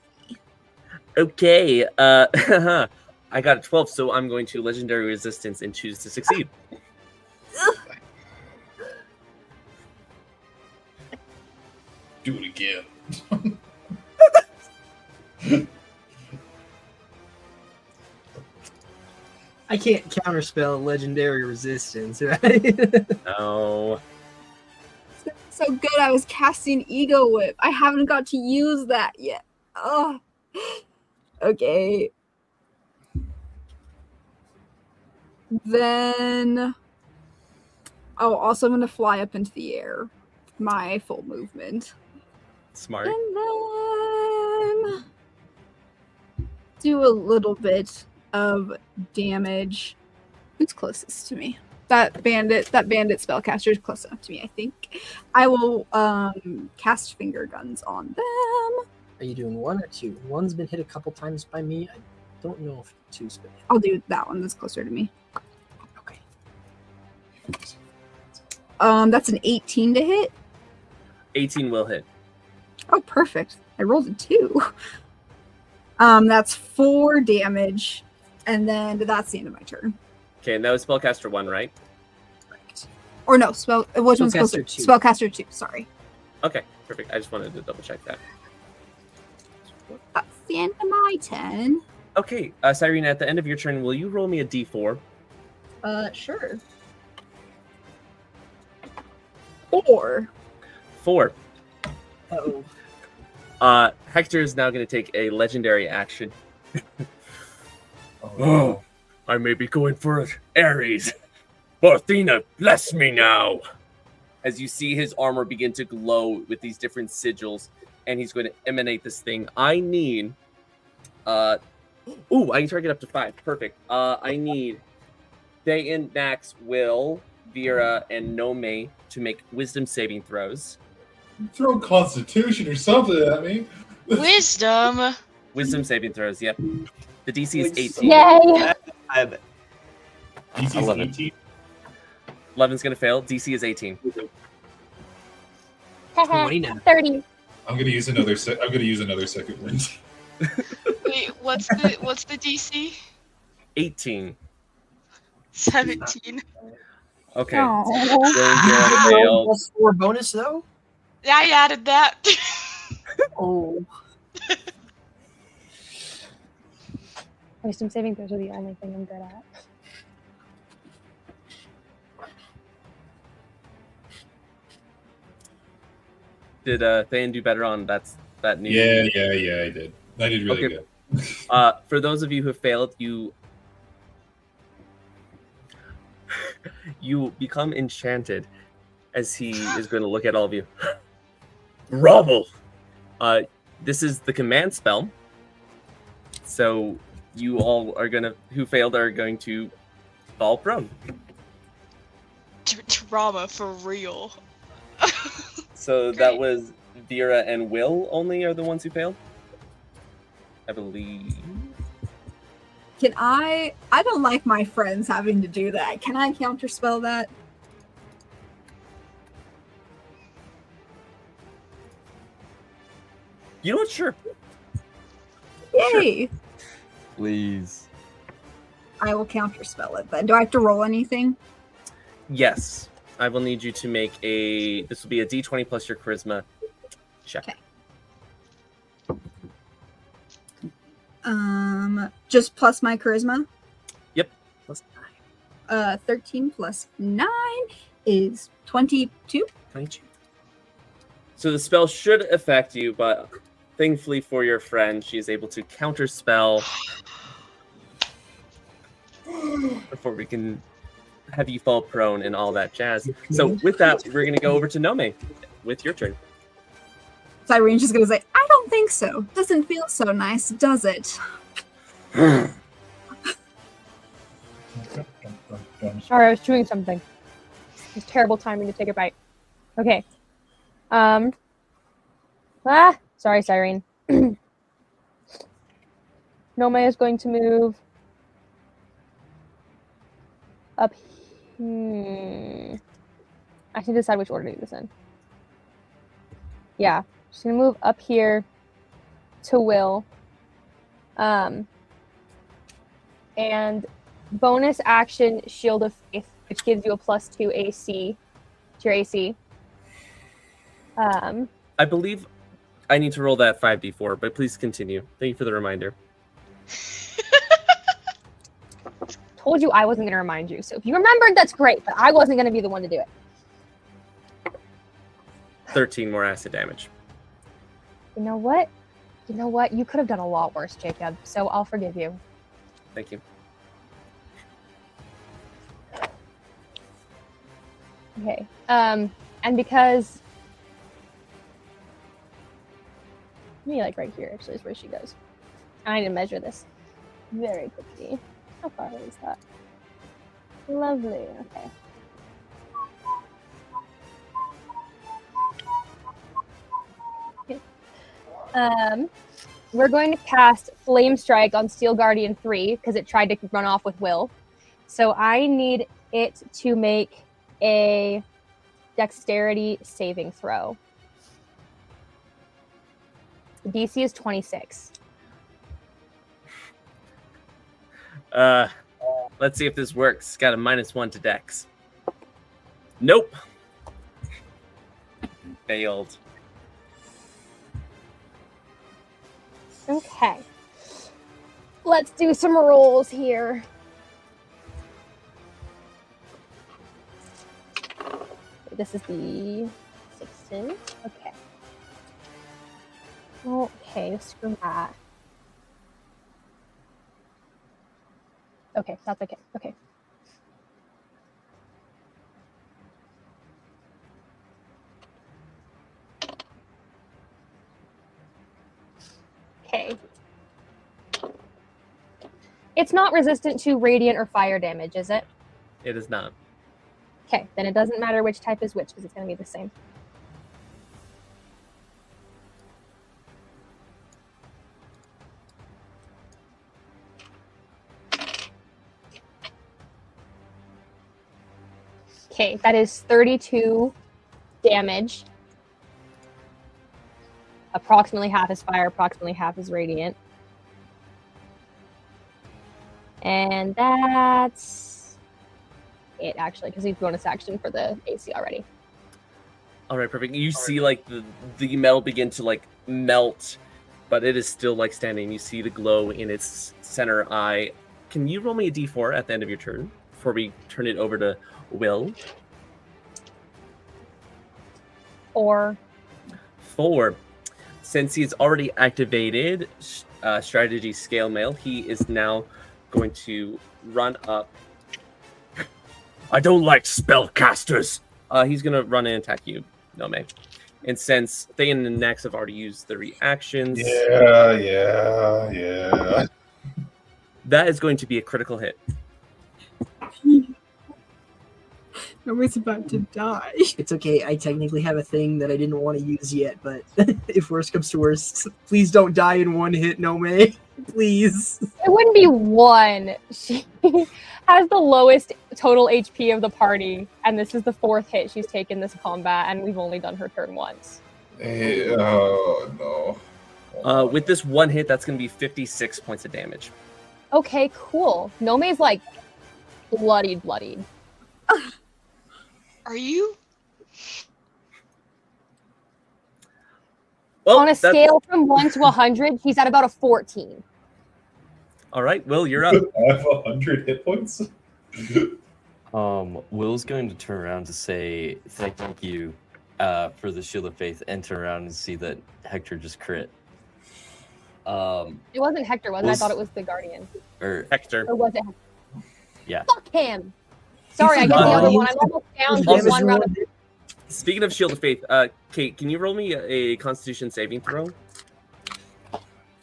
Okay, I got a 12, so I'm going to Legendary Resistance and choose to succeed. Do it again. I can't counterspell legendary resistance, right? No. So good, I was casting Ego Whip. I haven't got to use that yet. Oh, okay. Then, also I'm gonna fly up into the air. My full movement. Smart. And then do a little bit of damage. Who's closest to me? That bandit spellcaster is close enough to me, I think. I will cast finger guns on them. Are you doing one or two? One's been hit a couple times by me. I don't know if two's been hit. I'll do that one that's closer to me. Okay. That's an 18 to hit. 18 will hit. Oh, perfect. I rolled a 2. That's 4 damage. And then that's the end of my turn. Okay, and that was Spellcaster 1, right? Or no, which one's closer? Spellcaster 2. Spellcaster 2, sorry. Okay, perfect. I just wanted to double check that. That's the end of my turn. Okay, Cyrene, at the end of your turn, will you roll me a d4? Sure. 4. 4. Uh-oh. Hector is now going to take a legendary action. Oh, I may be going for Ares. But Athena, bless me now. As you see his armor begin to glow with these different sigils, and he's going to emanate this thing. I need... I can target up to 5. Perfect. I need Thayton, Nax, Will, Veera, and Nomei to make wisdom saving throws. throw Constitution or something at me. Wisdom. Wisdom saving throws, yep. The DC is 18. Yay! DC's 11. 18. 11's going to fail. DC is 18. 29. 30. I'm gonna use another. I'm gonna use another second wind. Wait, what's the DC? 18. 17. Okay. Aw. Veera failed. Plus 4 bonus, though? I added that. Oh. Wisdom saving throws are the only thing I'm good at. Did Thayan do better on that new? Yeah, I did. I did really Okay. good. For those of you who failed, you become enchanted as he is going to look at all of you. Rubble! This is the command spell. So you all who failed are going to fall prone. Trauma for real. So that was Veera and Will only are the ones who failed? I believe. Can I don't like my friends having to do that. Can I counterspell that? You know what? Sure. Yay! Please. I will counterspell it then. Do I have to roll anything? Yes. I will need you to make this will be a d20 plus your charisma check. Okay. Just plus my charisma? Yep. Plus 13 plus 9 is 22. 22. So the spell should affect you, but thankfully for your friend, she is able to counterspell before we can have you fall prone and all that jazz. So with that, we're going to go over to Nomei with your turn. Cyprian's just going to say, I don't think so. Doesn't feel so nice, does it? Sorry, I was chewing something. It's terrible timing to take a bite. Okay. Sorry, Cyrene. Nomei is going to move up. I need to decide which order to do this in. Yeah, she's gonna move up here to Will. And bonus action Shield of Faith, which gives you a +2 AC to your AC. I believe I need to roll that 5d4, but please continue. Thank you for the reminder. Told you I wasn't going to remind you. So if you remembered, that's great, but I wasn't going to be the one to do it. 13 more acid damage. You know what? You could have done a lot worse, Jacob, so I'll forgive you. Thank you. Okay. And because... maybe like right here, actually, is where she goes. I need to measure this very quickly. How far away is that? Lovely. Okay. We're going to cast Flame Strike on Steel Guardian 3 because it tried to run off with Will. So I need it to make a Dexterity saving throw. The DC is 26. Let's see if this works. Got a -1 to Dex. Nope. Failed. Okay. Let's do some rolls here. This is the 16. Okay. Okay, screw that. Okay, that's okay. Okay. Okay. It's not resistant to radiant or fire damage, is it? It is not. Okay, then it doesn't matter which type is which because it's going to be the same. Okay, that is 32 damage. Approximately half is fire, approximately half is radiant. And that's it, actually, because he's bonus action for the AC already. All right, perfect. You see, like, the metal begin to, like, melt, but it is still, like, standing. You see the glow in its center eye. Can you roll me a d4 at the end of your turn before we turn it over to Will? 4. Since he's already activated strategy scale mail, he is now going to run up. I don't like spellcasters. He's going to run and attack you, Nomei. And since Thayton and Nex have already used the reactions, Yeah. that is going to be a critical hit. Nobody's about to die. It's okay. I technically have a thing that I didn't want to use yet, but if worst comes to worst, please don't die in one hit, Nomei. Please. It wouldn't be 1. She has the lowest total HP of the party, and this is the 4th hit she's taken this combat, and we've only done her turn once. Oh, no. With this one hit, that's going to be 56 points of damage. Okay, cool. Nomei's like bloodied. Are you? Well, On a scale from 1 to 100, he's at about a 14. All right, Will, you're up. I have 100 hit points. Will's going to turn around to say thank you for the Shield of Faith and turn around and see that Hector just crit. It wasn't Hector, was it? I thought it was the Guardian. Or Hector. Or was it Hector? Yeah. Fuck him! Sorry, I get the other one. I'm almost down Damage to one round. roll. Speaking of Shield of Faith, Kate, can you roll me a Constitution saving throw?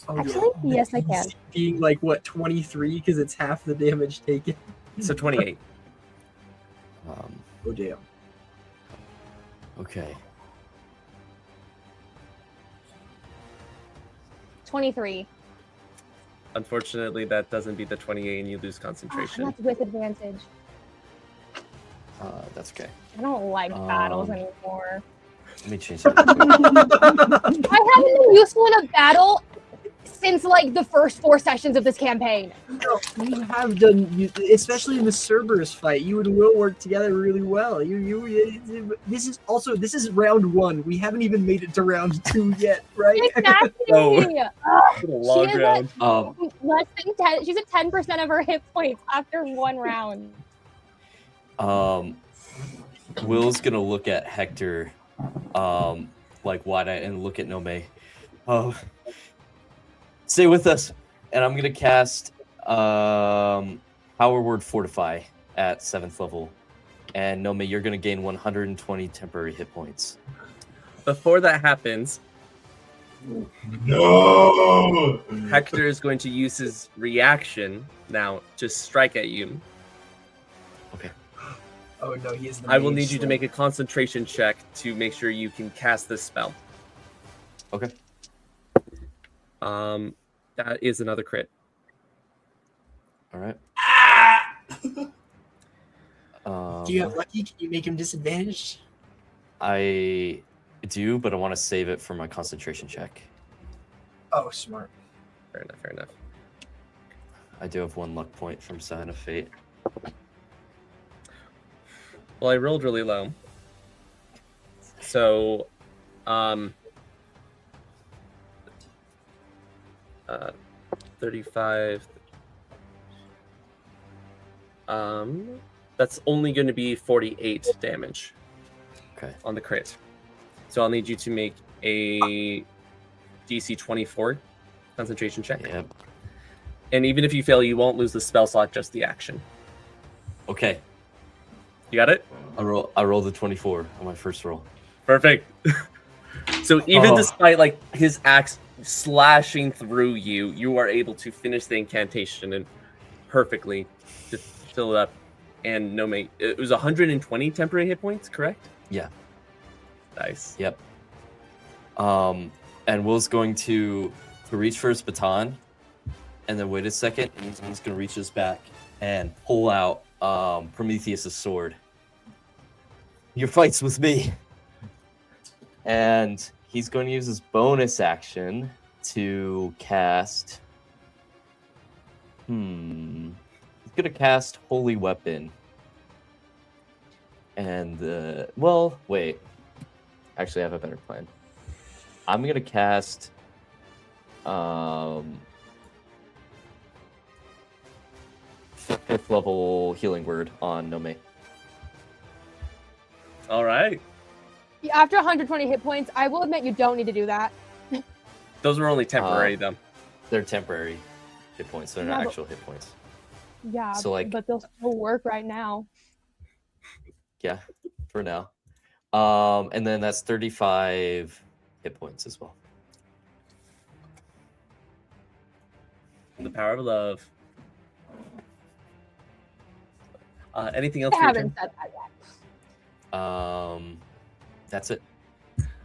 Oh, Actually, yes, I can. Being like, what, 23? Because it's half the damage taken. So 28. Oh, damn. Okay. 23. Unfortunately, that doesn't beat the 28 and you lose Oh, concentration. that's with advantage. That's okay. I don't like battles anymore. Let me change that. I haven't been useful in a battle since like the first 4 sessions of this campaign. No, you have done, especially in the Cerberus fight. You and Will work together really well. This is round 1. We haven't even made it to round 2 yet, right? Exactly. Oh. Ugh, Long she is round. less than 10. She's at 10% of her hit points after 1 round. Will's gonna look at Hector, like wide-eyed, and look at Nomei. Stay with us, and I'm gonna cast Power Word Fortify at 7th level, and Nomei, you're gonna gain 120 temporary hit points. Before that happens, No! Hector is going to use his reaction now to strike at you. Oh no, he is the I will mage, need you to so- make a concentration check to make sure you can cast this spell. Okay. That is another crit. All right. Do you have lucky? Can you make him disadvantaged? I do, but I want to save it for my concentration check. Oh, smart. Fair enough. I do have 1 luck point from Sign of Fate. Well, I rolled really low. So, 35. That's only going to be 48 damage. Okay. On the crit. So I'll need you to make a DC 24 concentration check. Yep. And even if you fail, you won't lose the spell slot, just the action. Okay. You got it? I rolled a 24 on my first roll. Perfect. So even despite like his axe slashing through you, you are able to finish the incantation and perfectly just fill it up. And Nomei, it was 120 temporary hit points, correct? Yeah. Nice. Yep. And Will's going to reach for his baton, and then wait a second, and he's going to reach his back and pull out Prometheus' sword. Your fight's with me. And he's going to use his bonus action to cast. He's going to cast Holy Weapon. And, well, wait. Actually, I have a better plan. I'm going to cast. 5th level Healing Word on Nomei. All right. After 120 hit points, I will admit you don't need to do that. Those were only temporary, though. They're temporary hit points. They're Yeah, not but- actual hit points. Yeah, So, like- but they'll still work right now. Yeah, for now. And then that's 35 hit points as well. The power of love. Anything else I for your haven't turn? said that yet. That's it.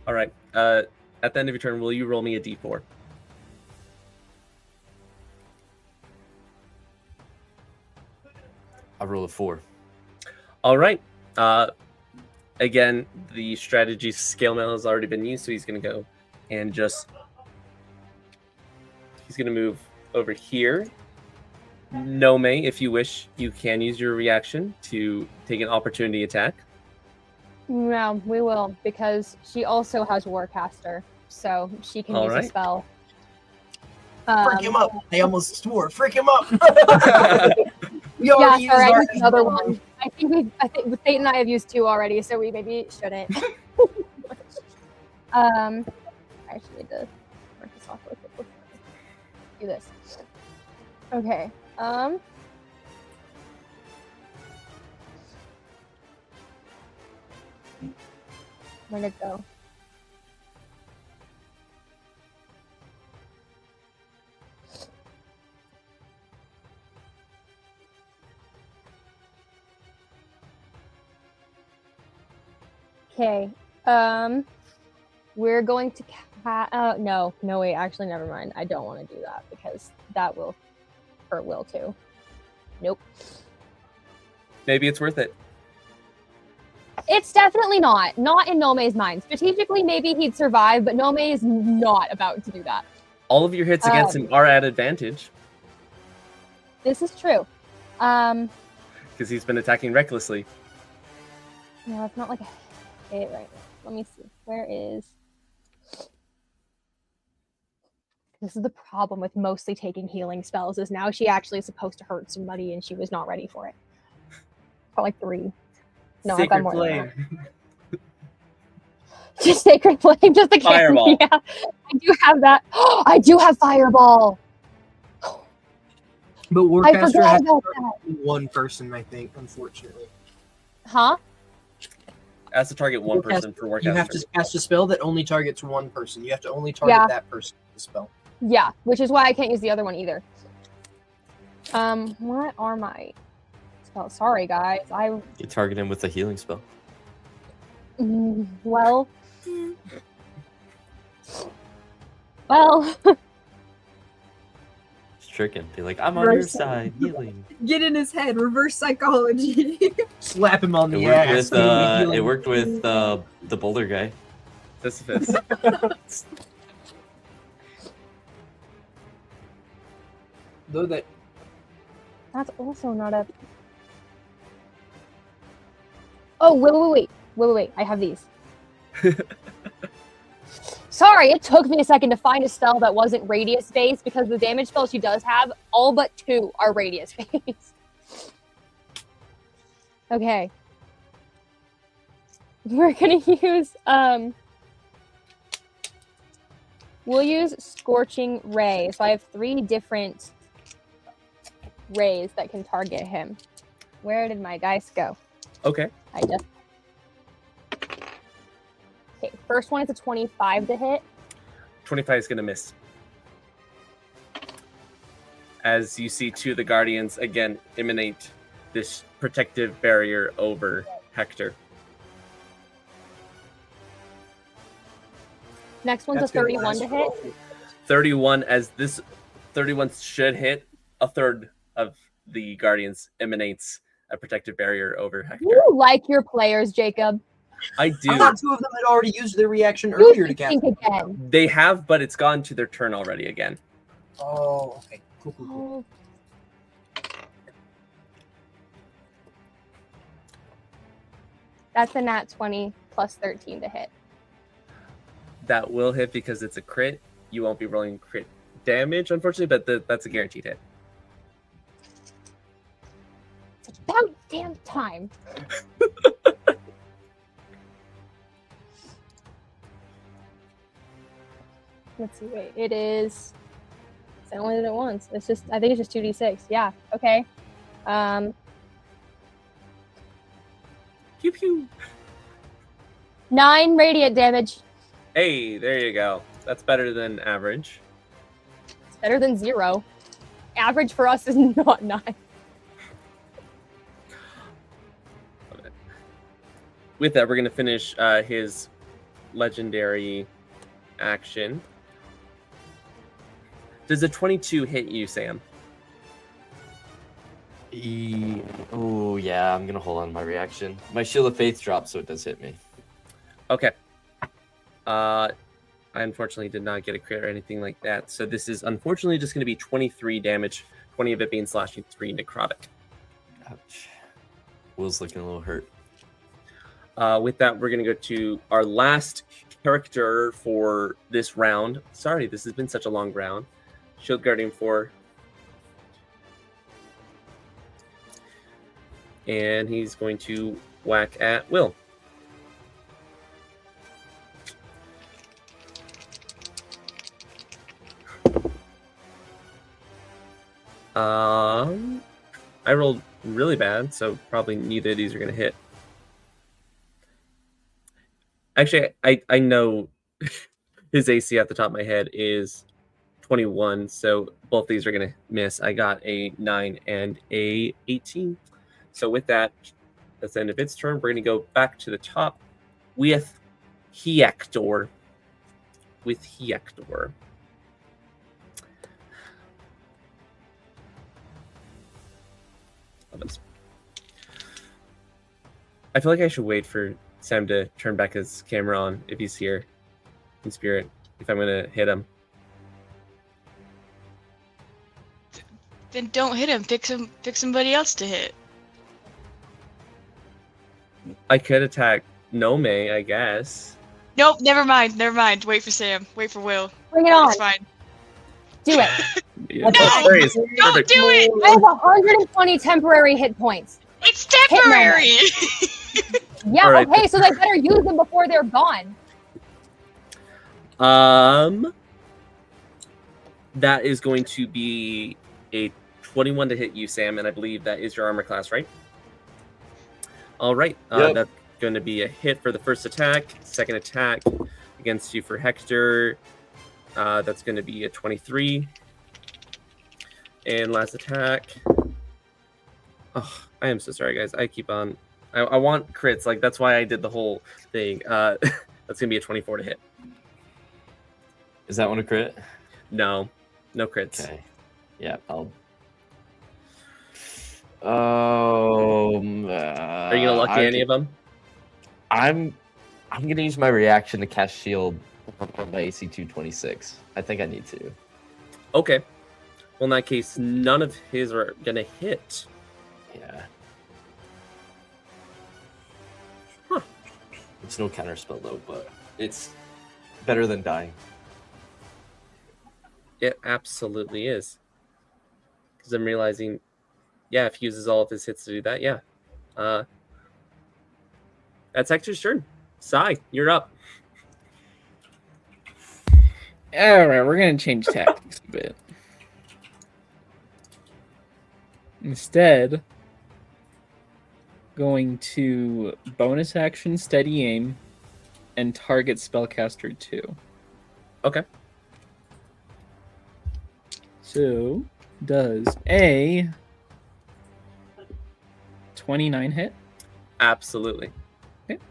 All right. At the end of your turn, will you roll me a d4? I roll a 4. All right. Again, the strategy scale mail has already been used, so he's going to go and he's going to move over here Nomei, if you wish, you can use your reaction to take an opportunity attack. No, we will, because she also has Warcaster, so she can All use a right. spell. Frick him up. I almost swore. Frick him up. We Yeah, already sorry, I used our used another one. I think Thayton and I have used 2 already, so we maybe shouldn't. I actually need to mark this off real quick before I do this. Okay. Where'd it go? Okay. We're going to no, wait, actually never mind. I don't want to do that because that will hurt Will too. Nope. Maybe it's worth it. It's definitely not. Not in Nomei's mind. Strategically, maybe he'd survive, but Nomei is not about to do that. All of your hits against him are at advantage This is true. because he's been attacking recklessly. No, it's not like a hit right now. Let me see. Where is... This is the problem with mostly taking healing spells, is now she actually is supposed to hurt somebody and she was not ready for it. For like 3. No, I've got more than that. Just Sacred Flame, just the Fireball. Yeah, I do have that. I do have Fireball! But I Warcaster forgot has about that. one person, I think, unfortunately. Huh? Has to target one person for Warcaster. You have to cast a spell that only targets one person. You have to only target that person with the spell. Yeah, which is why I can't use the other one either. What are my spells? Sorry, guys. You target him with a healing spell. Well... Just tricking. Be like, I'm on your side, healing. Get in his head. Reverse psychology. Slap him on It the worked ass. with it worked with the boulder guy. Sisyphus. Though that That's also not a... Oh, wait. I have these. Sorry, it took me a second to find a spell that wasn't radius based because the damage spells she does have, all but 2 are radius based. Okay. We're gonna use, we'll use Scorching Ray. So I have 3 different rays that can target him. Where did my dice go? Okay. Okay, first one is a 25 to hit. 25 is going to miss. As you see 2 of the Guardians again emanate this protective barrier over Hector. Next one's a 31 to hit. 31, as this 31 should hit, a third of the Guardians emanates a protective barrier over Hector. You like your players, Jacob. I I do. thought 2 of them had already used their reaction You earlier to should cast. think again. They have, but it's gone to their turn already again. Oh, okay. Cool. That's a nat 20 plus 13 to hit. That will hit because it's a crit. You won't be rolling crit damage, unfortunately, but that's a guaranteed hit. It's about damn time. Let's see, wait. It is... I only did it once. It's just... I think it's just 2d6. Yeah, okay. Pew pew. 9 radiant damage. Hey, there you go. That's better than average. It's better than 0. Average for us is not 9. With that, we're going to finish his legendary action. Does a 22 hit you, Sam? Oh, yeah, I'm going to hold on to my reaction. My Shield of Faith dropped, so it does hit me. Okay. I unfortunately did not get a crit or anything like that. So this is unfortunately just going to be 23 damage 20 of it being slashing, 3 necrotic. Ouch. Will's looking a little hurt. With that, we're going to go to our last character for this round. Sorry, this has been such a long round. Shield Guardian 4. And he's going to whack at Will. I rolled really bad, so probably neither of these are going to hit. Actually, I know his AC at the top of my head is 21, so both these are going to miss. I got a 9 and a 18. So with that, that's the end of its turn. We're going to go back to the top with Hector. I feel like I should wait for Sam to turn back his camera on if he's here in spirit, if I'm going to hit him. Then don't hit him. Pick somebody else to hit. I could attack Nomei, I guess. Nope, never mind. Wait for Sam. Wait for Will. Bring it on. It's fine. Do it. Yeah. No! Praise. Don't Perfect. do it! I have 120 temporary hit points. It's temporary! Yeah, All right. okay, so they better use them before they're gone. That is going to be a 21 to hit you, Sam, and I believe that is your armor class, right? All right. Yep. That's going to be a hit for the first attack. Second attack against you for Hector. That's going to be a 23. And last attack. Oh, I am so sorry, guys. I keep on. I want crits. Like, that's why I did the whole thing. That's going to be a 24 to hit. Is that one a crit? No crits. Okay. Yeah, I'll. Are you going to lucky any of them? I'm gonna use my reaction to cast shield on my AC 226. I think I need to. Okay. Well, in that case, none of his are going to hit. Yeah. Huh. It's no counter spell though, but it's better than dying. It absolutely is. Because I'm realizing, yeah, if he uses all of his hits to do that, yeah. That's Hector's turn. Sai, you're up. All right, we're gonna change tactics a bit. Instead, going to bonus action, steady aim, and target spellcaster 2. Okay. So, does a 29 hit? Absolutely. Okay.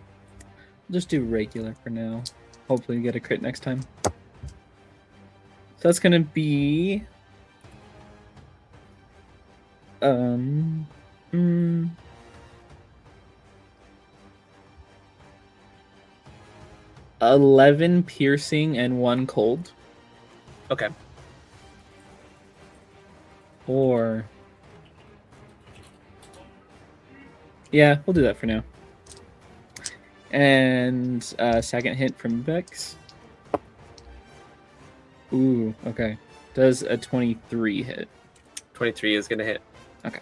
Just do regular for now. Hopefully get a crit next time. So that's gonna be 11 piercing and 1 cold. Okay. Or yeah, we'll do that for now. And second hit from Vex. Ooh, okay. Does a 23 hit? 23 is going to hit. Okay.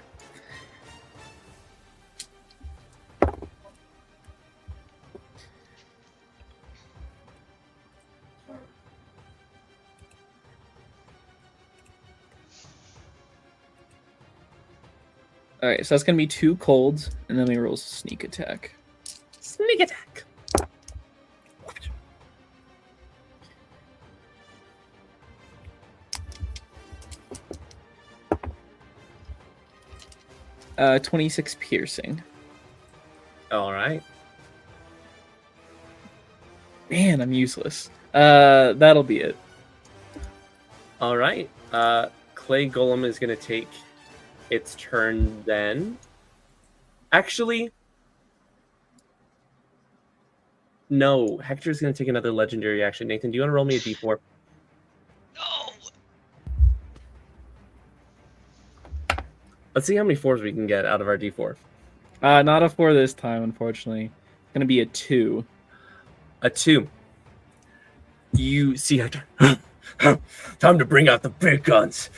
Alright, so that's going to be 2 colds, and then we roll sneak attack. Sneak attack. 26 piercing. All right. Man, I'm useless. That'll be it. All right. Clay Golem is going to take its turn then. Actually, no. Hector's going to take another legendary action. Nathan, do you want to roll me a d4? No. Let's see how many 4s we can get out of our D4. Not a 4 this time, unfortunately. It's gonna be a 2. A 2. You see Hector. Time to bring out the big guns.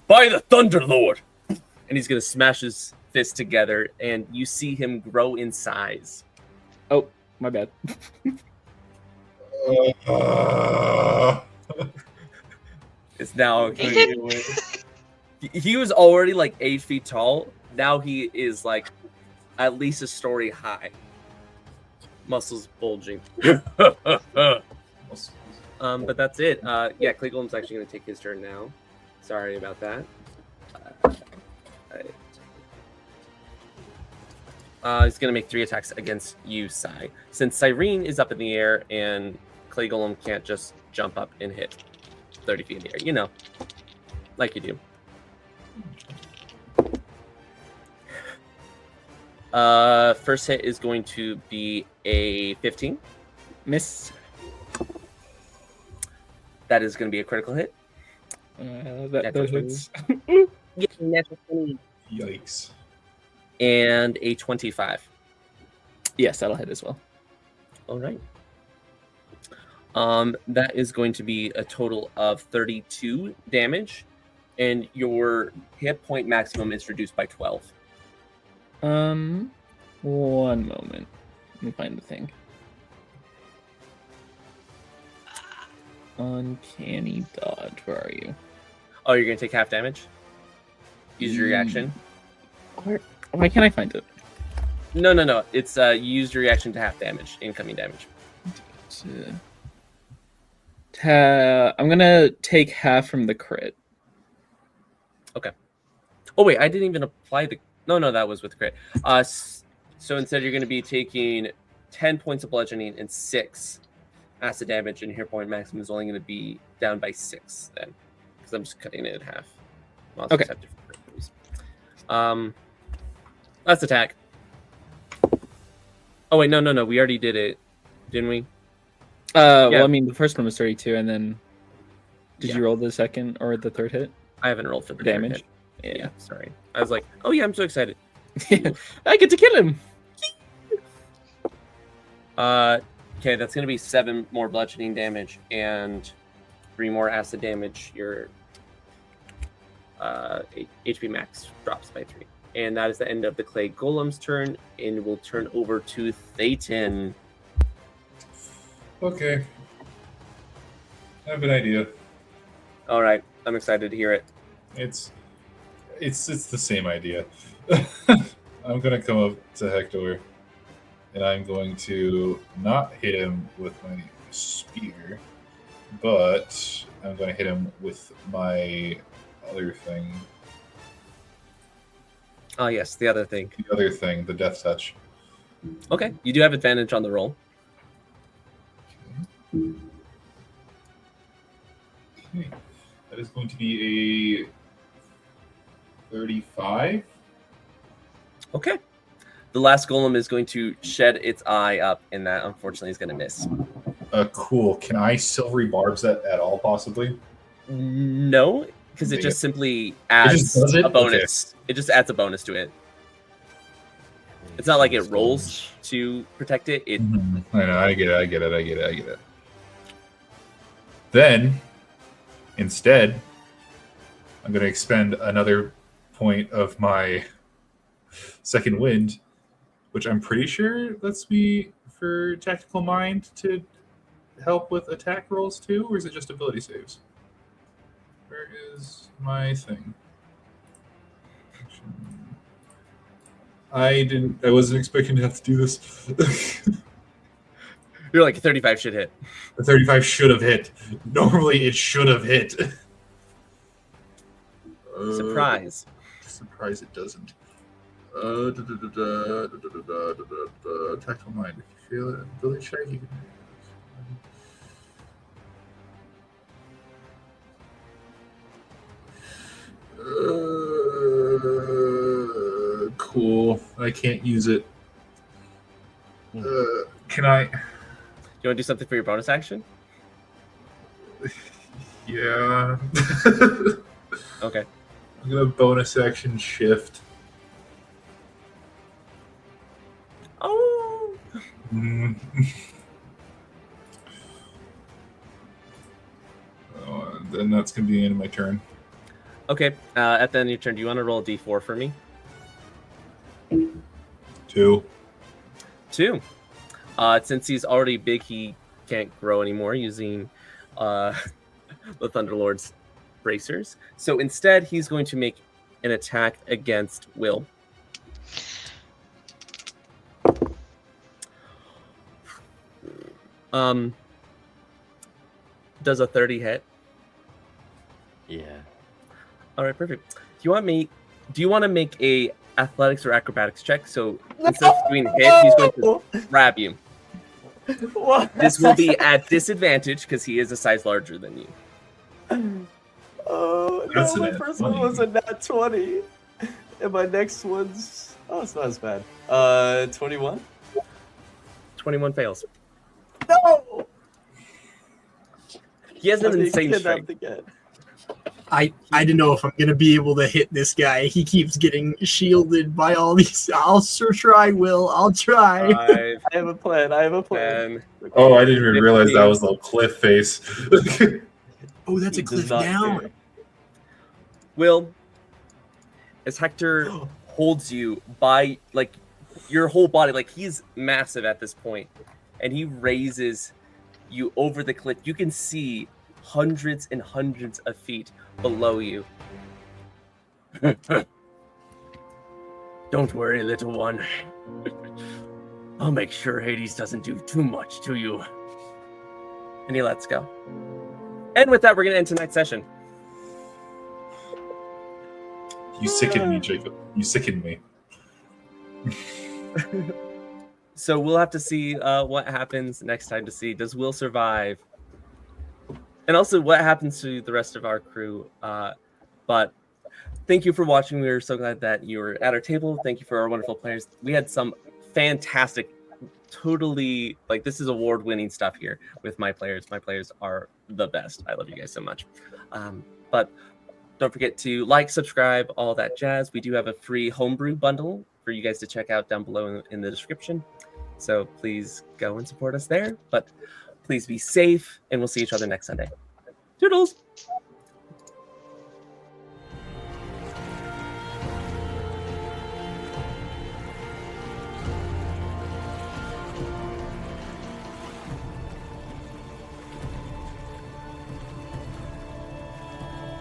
By the Thunder Lord. And he's going to smash his fists together, and you see him grow in size. Oh, my bad. It's now... He was already like 8 feet tall. Now he is like at least a story high. Muscles bulging. But that's it. Yeah, Clay Golem's actually going to take his turn now. Sorry about that. He's going to make 3 attacks against you, Sai. Since Cyrene is up in the air and Clay Golem can't just jump up and hit 30 feet in the air. You know, like you do. First hit is going to be a 15. Miss. That is going to be a critical hit. That hits. Yikes. And a 25. Yes, that'll hit as well. All right. That is going to be a total of 32 damage, and your hit point maximum is reduced by 12. One moment. Let me find the thing. Uncanny dodge. Where are you? Oh, you're going to take half damage? Use your reaction? Why can't I find it? No. It's use your reaction to half damage, incoming damage. I'm going to take half from the crit. Okay. Oh, wait, I didn't even apply the... No, that was with crit. So instead, you're going to be taking 10 points of bludgeoning and 6 acid damage, and your hit point maximum is only going to be down by 6 then, because I'm just cutting it in half. Okay. Let's attack. Oh wait, no. We already did it, didn't we? Well, I mean, the first one was 32, and then did you roll the second or the third hit? I haven't rolled for the damage. Third hit. Yeah, sorry. I was like, oh yeah, I'm so excited. I get to kill him. Okay, that's gonna be 7 more bludgeoning damage and 3 more acid damage. Your HP max drops by 3. And that is the end of the Clay Golem's turn, and we'll turn over to Thayton. Okay. I have an idea. All right, I'm excited to hear it. It's the same idea. I'm gonna come up to Hector, and I'm going to not hit him with my spear, but I'm going to hit him with my other thing. Oh yes, the other thing. The other thing, the death touch. Okay, you do have advantage on the roll. Okay. That is going to be a 35. Okay. The last golem is going to shed its eye up, and that unfortunately is going to miss. Cool. Can I silvery barbs that at all, possibly? No, because it just simply adds a bonus. Okay. It just adds a bonus to it. It's not like it rolls to protect it. I know. I get it. Then, instead, I'm going to expend another point of my second wind, which I'm pretty sure lets me for tactical mind to help with attack rolls too, or is it just ability saves? Where is my thing? I wasn't expecting to have to do this. You're like, 35 should hit. The 35 should have hit. Normally it should have hit. Surprise. Surprise it doesn't. Tactile mind. If you feel it, ability check, you can. Cool. I can't use it. Can I? Do you want to do something for your bonus action? Yeah. Okay. I'm gonna bonus action shift Mm. Then that's gonna be the end of my turn. Okay. At the end of your turn, do you want to roll a d4 for me? 2. 2. Since he's already big, he can't grow anymore using the Thunderlord's bracers. So instead, he's going to make an attack against Will. Does a 30 hit? Yeah. All right, perfect. Do you want to make a athletics or acrobatics check? So instead of doing hit, he's going to grab you. What? This will be at disadvantage because he is a size larger than you. Oh, That's no, a my nat first one 20. was a nat 20. And my next one's... Oh, it's not as bad. 21? 21 fails. No! He has an I'm being insane kidnapped strength. again. I don't know if I'm gonna be able to hit this guy. He keeps getting shielded by all these. I'll sure try, Will. I'll try. 5, I have a plan. 10. Oh, I didn't even realize that 15. was the cliff face. Oh, that's He a does cliff not down. care. Will, as Hector holds you by like your whole body, like he's massive at this point, and he raises you over the cliff. You can see hundreds and hundreds of feet below you. Don't worry, little one. I'll make sure Hades doesn't do too much to you. And he lets go. And with that, we're going to end tonight's session. You sicken me, Jacob. You sicken me. So we'll have to see what happens next time to see, does Will survive? And also what happens to the rest of our crew. But thank you for watching. We are so glad that you were at our table. Thank you for our wonderful players. We had some fantastic, totally, like this is award-winning stuff here with my players. My players are the best. I love you guys so much. But don't forget to like, subscribe, all that jazz. We do have a free homebrew bundle for you guys to check out down below in the description. So please go and support us there. But please be safe, and we'll see each other next Sunday. Toodles!